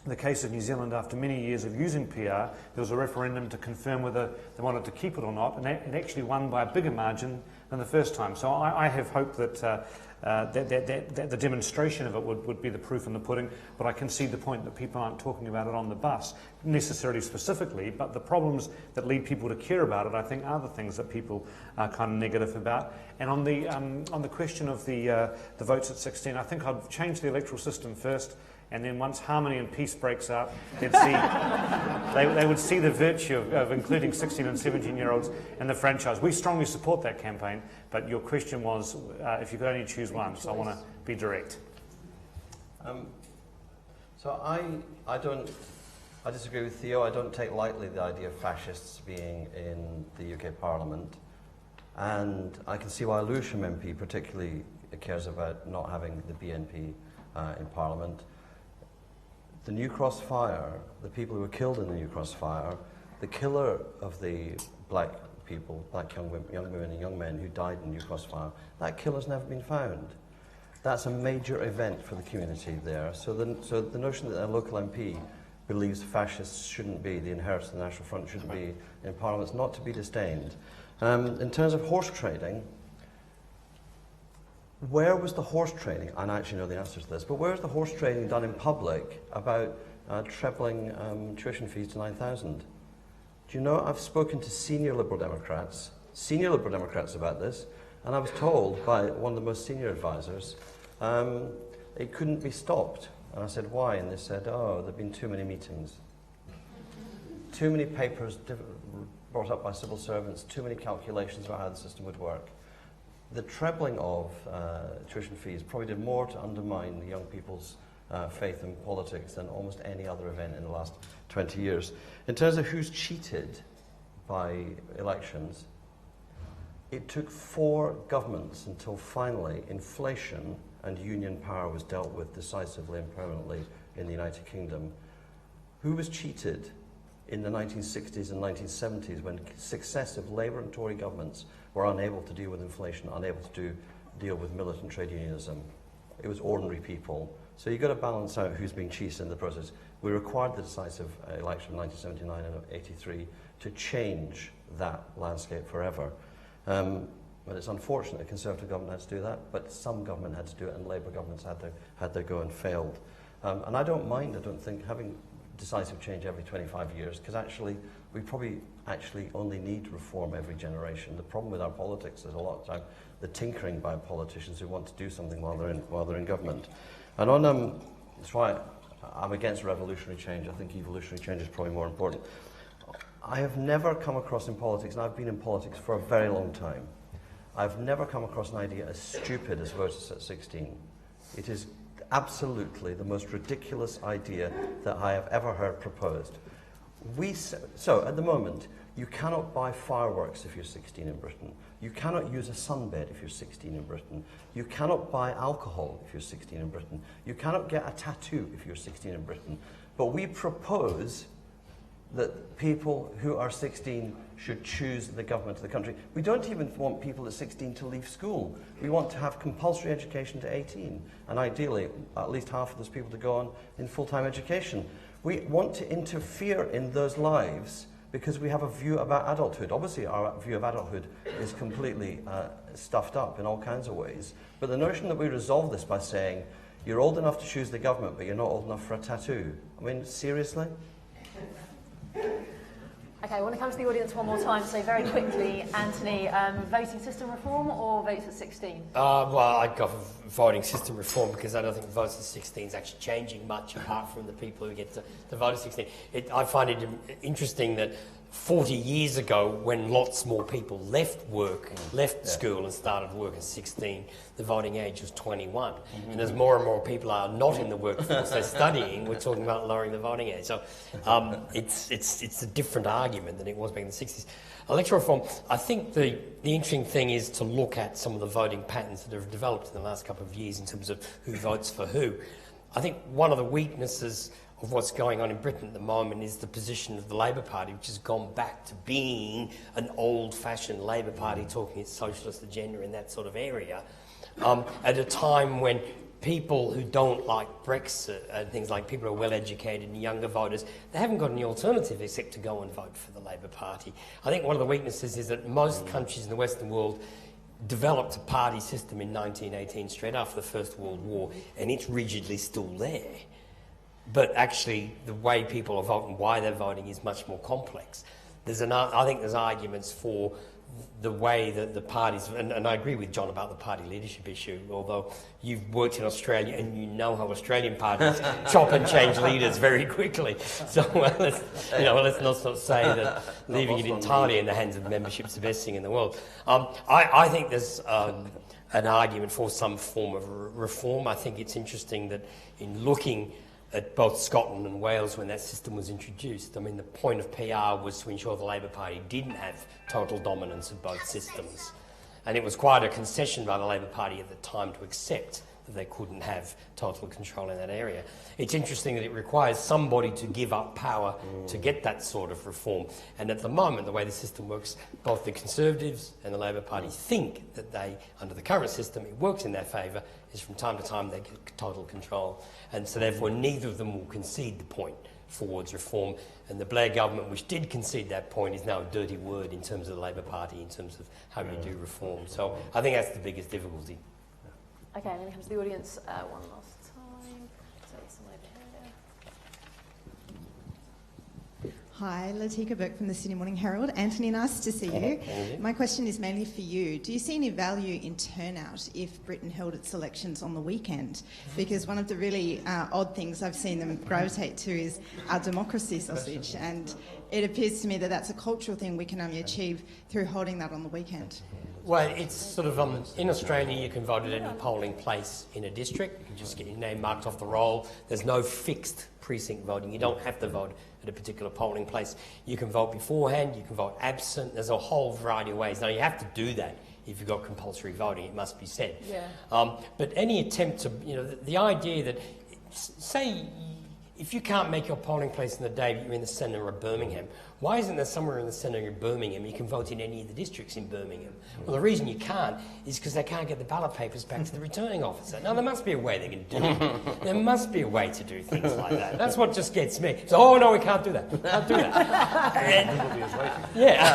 the case of New Zealand, after many years of using PR, there was a referendum to confirm whether they wanted to keep it or not, and it actually won by a bigger margin than the first time. So I have hope that that the demonstration of it would be the proof in the pudding, but I can see the point that people aren't talking about it on the bus, necessarily specifically, but the problems that lead people to care about it, I think, are the things that people are kind of negative about. And on the question of the votes at 16, I think I'd change the electoral system first, and then once harmony and peace breaks up, they would see the virtue of including 16 and 17-year-olds in the franchise. We strongly support that campaign, but your question was if you could only choose one, so I want to be direct. So I disagree with Theo. I don't take lightly the idea of fascists being in the UK Parliament, and I can see why a Lewisham MP particularly cares about not having the BNP in Parliament. The New Cross fire, the people who were killed in the New Cross fire, the killer of the black people, black young women and young men who died in the New Cross fire, that killer's never been found. That's a major event for the community there. So the notion that a local MP believes fascists shouldn't be, the inheritance of the National Front shouldn't be in Parliament, is not to be disdained. In terms of horse trading, where was the horse trading? I actually know the answer to this, but where was the horse trading done in public about trebling tuition fees to 9,000? Do you know, I've spoken to senior Liberal Democrats about this, and I was told by one of the most senior advisors it couldn't be stopped. And I said, why? And they said, oh, there have been too many meetings. Too many papers brought up by civil servants, too many calculations about how the system would work. The trebling of tuition fees probably did more to undermine the young people's faith in politics than almost any other event in the last 20 years. In terms of who's cheated by elections, it took 4 governments until finally inflation and union power was dealt with decisively and permanently in the United Kingdom. Who was cheated in the 1960s and 1970s when successive Labour and Tory governments were unable to deal with inflation, unable to deal with militant trade unionism? It was ordinary people. So you've got to balance out who's being cheated in the process. We required the decisive election of 1979 and 83 to change that landscape forever. But it's unfortunate the Conservative government had to do that, but some government had to do it, and Labour governments had their go and failed. And I don't mind, I don't think, having decisive change every 25 years, because actually we probably only need reform every generation. The problem with our politics is a lot of time the tinkering by politicians who want to do something while they're in government. And on that's why I'm against revolutionary change. I think evolutionary change is probably more important. I have never come across in politics, and I've been in politics for a very long time, I've never come across an idea as stupid as voters at 16. It is absolutely the most ridiculous idea that I have ever heard proposed. So at the moment, you cannot buy fireworks if you're 16 in Britain. You cannot use a sunbed if you're 16 in Britain. You cannot buy alcohol if you're 16 in Britain. You cannot get a tattoo if you're 16 in Britain. But we propose that people who are 16 should choose the government of the country. We don't even want people at 16 to leave school. We want to have compulsory education to 18, and ideally at least half of those people to go on in full-time education. We want to interfere in those lives because we have a view about adulthood. Obviously our view of adulthood is completely stuffed up in all kinds of ways, but the notion that we resolve this by saying you're old enough to choose the government but you're not old enough for a tattoo, I mean, seriously? Okay, I want to come to the audience one more time. So very quickly, Anthony, voting system reform or votes at 16? Well, I'd go for voting system reform because I don't think votes at 16 is actually changing much apart from the people who get to vote at 16. I find it interesting that 40 years ago, when lots more people left school and started work at 16, the voting age was 21. And as more and more people are not in the workforce, they're studying, we're talking about lowering the voting age. So it's a different argument than it was back in the 60s. Electoral reform, I think the interesting thing is to look at some of the voting patterns that have developed in the last couple of years in terms of who votes for who. I think one of the weaknesses of what's going on in Britain at the moment is the position of the Labour Party, which has gone back to being an old-fashioned Labour Party talking its socialist agenda in that sort of area, at a time when people who don't like Brexit and things like people who are well-educated and younger voters, they haven't got any alternative except to go and vote for the Labour Party. I think one of the weaknesses is that most countries in the Western world developed a party system in 1918, straight after the First World War, and it's rigidly still there. But actually, the way people are voting, why they're voting, is much more complex. I think there's arguments for the way that the parties, and I agree with John about the party leadership issue, although you've worked in Australia and you know how Australian parties chop and change leaders very quickly. So let's not say that leaving it entirely in the hands of membership is the best thing in the world. I think there's an argument for some form of reform. I think it's interesting that in looking at both Scotland and Wales when that system was introduced, I mean, the point of PR was to ensure the Labour Party didn't have total dominance of both systems. And it was quite a concession by the Labour Party at the time to accept that they couldn't have total control in that area. It's interesting that it requires somebody to give up power to get that sort of reform. And at the moment, the way the system works, both the Conservatives and the Labour Party think that they, under the current system, it works in their favour, is from time to time they get total control. And so therefore neither of them will concede the point towards reform. And the Blair government, which did concede that point, is now a dirty word in terms of the Labour Party, in terms of how you do reform. So I think that's the biggest difficulty. Okay, I'm going to come to the audience one last time. So someone over here. Hi, Latika Burke from the Sydney Morning Herald. Anthony, nice to see you. My question is mainly for you. Do you see any value in turnout if Britain held its elections on the weekend? Because one of the really odd things I've seen them gravitate to is our democracy sausage, and it appears to me that that's a cultural thing we can only achieve through holding that on the weekend. Well, it's sort of, in Australia you can vote at any polling place in a district. You can just get your name marked off the roll. There's no fixed precinct voting. You don't have to vote at a particular polling place. You can vote beforehand, you can vote absent. There's a whole variety of ways. Now, you have to do that if you've got compulsory voting, it must be said. Yeah. But any attempt to, the idea that, say, if you can't make your polling place in the day, but you're in the centre of Birmingham, why isn't there somewhere in the centre of Birmingham you can vote in any of the districts in Birmingham? Well, the reason you can't is because they can't get the ballot papers back to the returning officer. Now, there must be a way they can do it. There must be a way to do things like that. That's what just gets me. So, oh, no, we can't do that. Can't do that.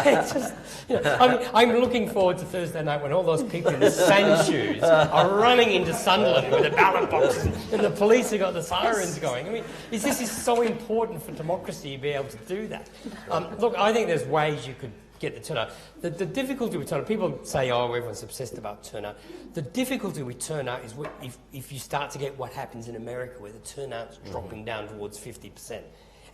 It's just, I'm looking forward to Thursday night when all those people in the sand shoes are running into Sunderland with the ballot boxes and the police have got the sirens going. I mean, this is so important for democracy to be able to do that. Look, I think there's ways you could get the turnout. The difficulty with turnout, people say, oh, everyone's obsessed about turnout. The difficulty with turnout is if you start to get what happens in America where the turnout's dropping down towards 50%.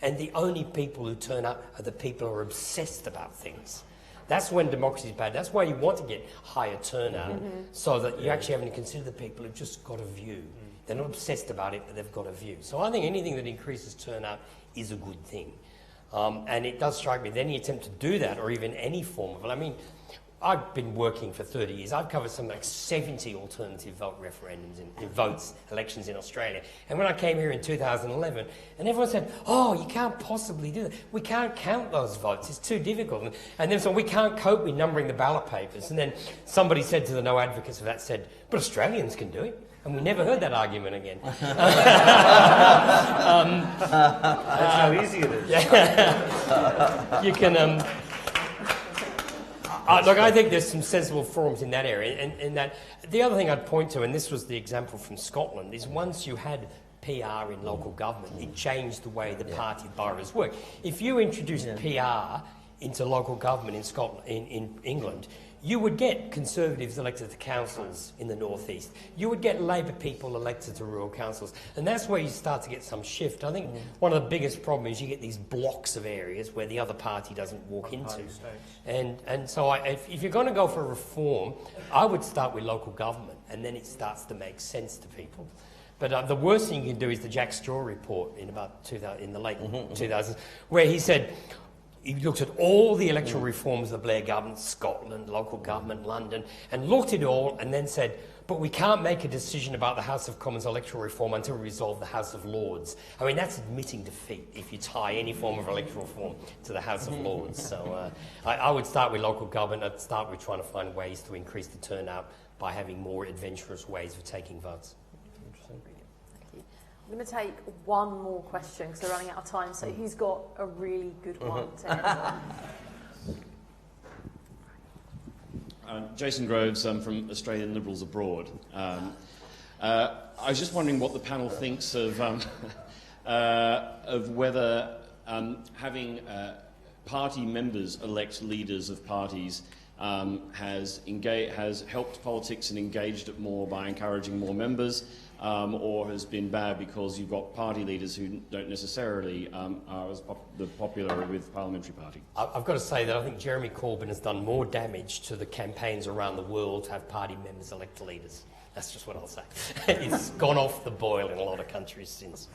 And the only people who turn up are the people who are obsessed about things. That's when democracy is bad. That's why you want to get higher turnout so that you actually haven't considered the people who've just got a view. They're not obsessed about it, but they've got a view. So I think anything that increases turnout is a good thing. And it does strike me that any attempt to do that, or even any form of it, I mean, I've been working for 30 years. I've covered something like 70 alternative vote referendums and elections in Australia. And when I came here in 2011, and everyone said, oh, you can't possibly do that. We can't count those votes. It's too difficult. And then so we can't cope with numbering the ballot papers. And then somebody said to the no advocates of that, said, but Australians can do it. And we never heard that argument again. That's how easy it is. You can... look, I think there's some sensible forums in that area. And that the other thing I'd point to, and this was the example from Scotland, is once you had PR in local government, it changed the way the party boroughs work. If you introduced PR into local government in Scotland, in England, you would get Conservatives elected to councils in the northeast. You would get Labor people elected to rural councils. And that's where you start to get some shift. I think one of the biggest problems is you get these blocks of areas where the other party doesn't walk into. And so if you're going to go for reform, I would start with local government, and then it starts to make sense to people. But the worst thing you can do is the Jack Straw report in about in the late 2000s, where he said, he looked at all the electoral reforms of the Blair government, Scotland, local government, London, and looked at it all and then said, but we can't make a decision about the House of Commons electoral reform until we resolve the House of Lords. I mean, that's admitting defeat if you tie any form of electoral reform to the House of Lords. So I would start with local government. I'd start with trying to find ways to increase the turnout by having more adventurous ways of taking votes. I'm going to take one more question because we're running out of time. So who's got a really good one to answer? Jason Groves from Australian Liberals Abroad. I was just wondering what the panel thinks of whether having party members elect leaders of parties has helped politics and engaged it more by encouraging more members, or has been bad because you've got party leaders who don't necessarily are as popular with parliamentary party. I've got to say that I think Jeremy Corbyn has done more damage to the campaigns around the world to have party members elect leaders. That's just what I'll say. It's gone off the boil in a lot of countries since.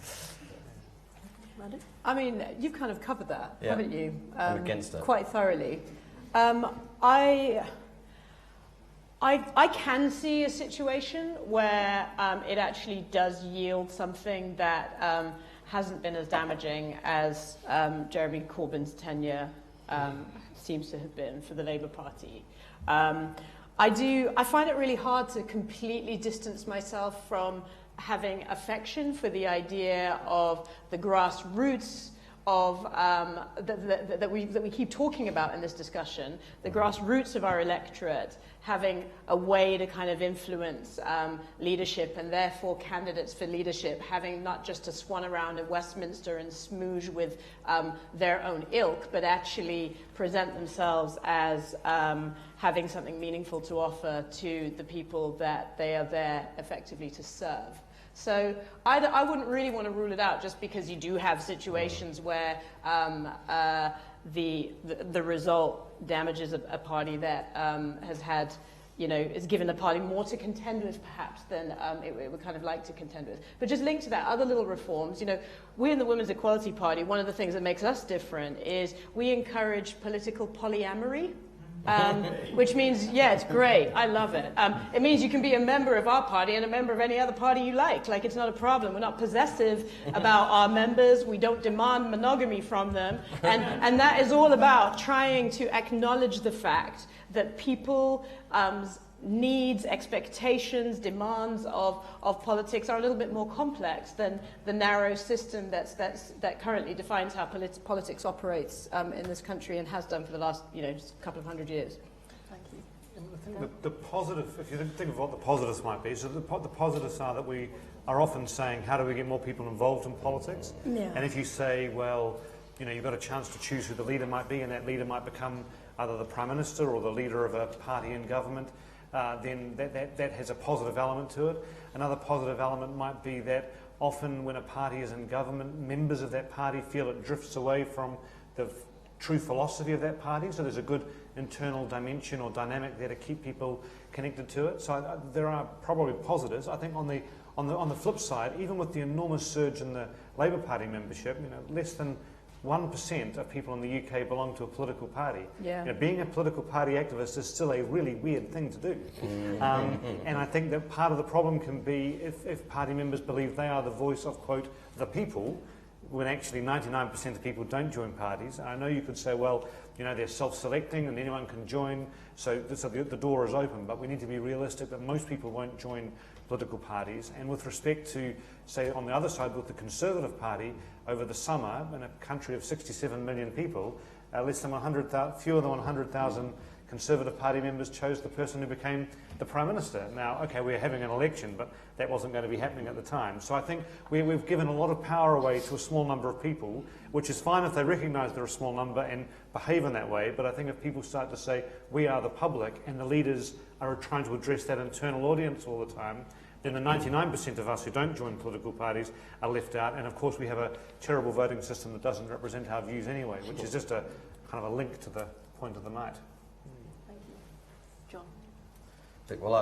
Mandu? I mean, you've kind of covered that, haven't you? I'm against it. Quite thoroughly. I can see a situation where it actually does yield something that hasn't been as damaging as Jeremy Corbyn's tenure seems to have been for the Labour Party. I find it really hard to completely distance myself from having affection for the idea of the grassroots of that we keep talking about in this discussion, the grassroots of our electorate having a way to kind of influence leadership, and therefore candidates for leadership having not just to swan around in Westminster and smooge with their own ilk, but actually present themselves as having something meaningful to offer to the people that they are there effectively to serve. So I wouldn't really want to rule it out just because you do have situations where the result damages a party that has had, has given the party more to contend with perhaps than it would kind of like to contend with. But just linked to that, other little reforms, we in the Women's Equality Party, one of the things that makes us different is we encourage political polyamory. which means, yeah, it's great. I love it. It means you can be a member of our party and a member of any other party you like. Like, it's not a problem. We're not possessive about our members. We don't demand monogamy from them. And that is all about trying to acknowledge the fact that people needs, expectations, demands of politics are a little bit more complex than the narrow system that currently defines how politics operates in this country and has done for the last couple of hundred years. Thank you. And I think the positive, if you think of what the positives might be, so the positives are that we are often saying, how do we get more people involved in politics? Yeah. And if you say, well, you've got a chance to choose who the leader might be, and that leader might become either the Prime Minister or the leader of a party in government, then that has a positive element to it. Another positive element might be that often when a party is in government, members of that party feel it drifts away from the true philosophy of that party, so there's a good internal dimension or dynamic there to keep people connected to it. So there are probably positives. I think on the flip side, even with the enormous surge in the Labour Party membership, less than 1% of people in the UK belong to a political party. Yeah. Being a political party activist is still a really weird thing to do. And I think that part of the problem can be if party members believe they are the voice of, quote, the people, when actually 99% of people don't join parties. And I know you could say, well, they're self-selecting and anyone can join, so the door is open. But we need to be realistic that most people won't join political parties. And with respect to, say, on the other side, with the Conservative Party, over the summer, in a country of 67 million people, fewer than 100,000 Conservative Party members chose the person who became the Prime Minister. Now, okay, we're having an election, but that wasn't going to be happening at the time. So I think we've given a lot of power away to a small number of people, which is fine if they recognise they're a small number and behave in that way, but I think if people start to say, we are the public, and the leaders are trying to address that internal audience all the time, then the 99% of us who don't join political parties are left out. And of course we have a terrible voting system that doesn't represent our views anyway, which is just a kind of a link to the point of the night. Thank you. John? Well,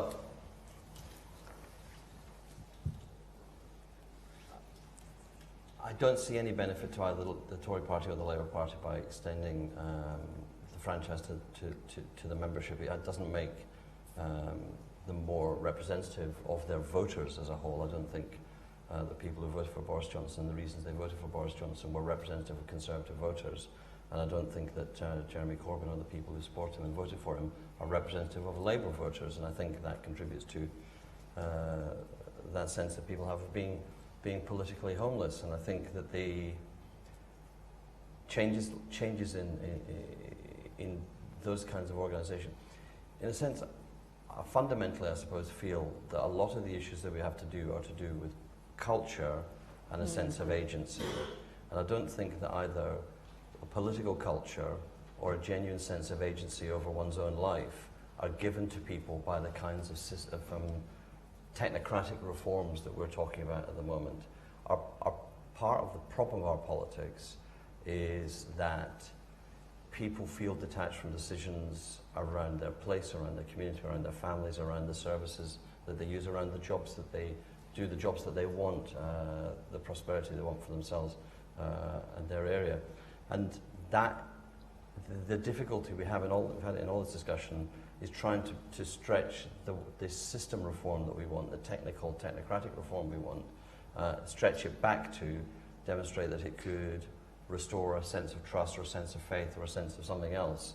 I don't see any benefit to either the Tory party or the Labour Party by extending the franchise to the membership. It doesn't make them more representative of their voters as a whole. I don't think the people who voted for Boris Johnson, the reasons they voted for Boris Johnson, were representative of Conservative voters. And I don't think that Jeremy Corbyn or the people who support him and voted for him are representative of Labour voters. And I think that contributes to that sense that people have of being politically homeless. And I think that the changes in those kinds of organisations, in a sense, fundamentally, I suppose, feel that a lot of the issues that we have to do are to do with culture and a sense of agency. And I don't think that either a political culture or a genuine sense of agency over one's own life are given to people by the kinds of technocratic reforms that we're talking about at the moment. Our part of the problem of our politics is that people feel detached from decisions around their place, around their community, around their families, around the services that they use, around the jobs that they do, the jobs that they want, the prosperity they want for themselves and their area. And that, the difficulty we've had in all this discussion is trying to stretch this system reform that we want, the technocratic reform we want, stretch it back to demonstrate that it could restore a sense of trust or a sense of faith or a sense of something else.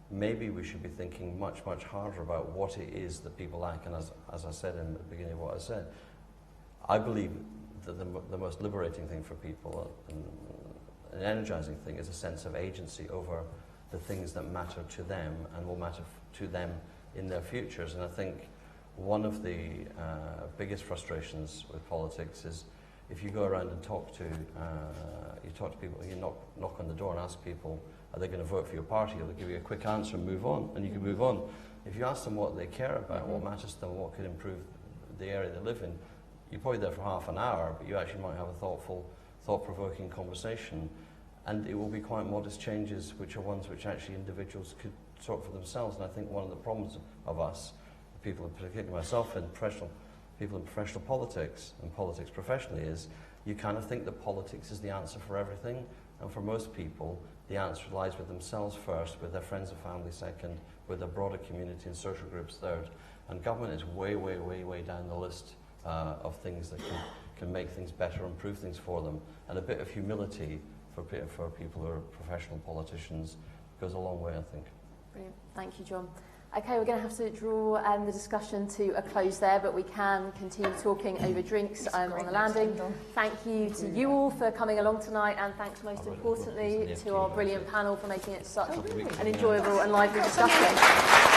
Maybe we should be thinking much, much harder about what it is that people lack. And as I said in the beginning of what I said, I believe that the most liberating thing for people, an energizing thing, is a sense of agency over the things that matter to them and will matter to them in their futures. And I think one of the biggest frustrations with politics is if you go around and talk to people, you knock on the door and ask people, are they going to vote for your party? Or they'll give you a quick answer and move on, and you can move on. If you ask them what they care about, what matters to them, what could improve the area they live in, you're probably there for half an hour, but you actually might have a thoughtful, thought-provoking conversation, and it will be quite modest changes, which are ones which actually individuals could sort for themselves. And I think one of the problems of us, people, particularly myself, and people in professional politics and politics professionally, is you kind of think that politics is the answer for everything, and for most people the answer lies with themselves first, with their friends and family second, with their broader community and social groups third. And government is way, way, way, way down the list of things that can make things better, improve things for them. And a bit of humility for people who are professional politicians goes a long way, I think. Brilliant. Thank you, John. Okay, we're going to have to draw the discussion to a close there, but we can continue talking over drinks on the landing. Thank you to you all for coming along tonight, and thanks most importantly to our brilliant panel for making it such an enjoyable and lively discussion.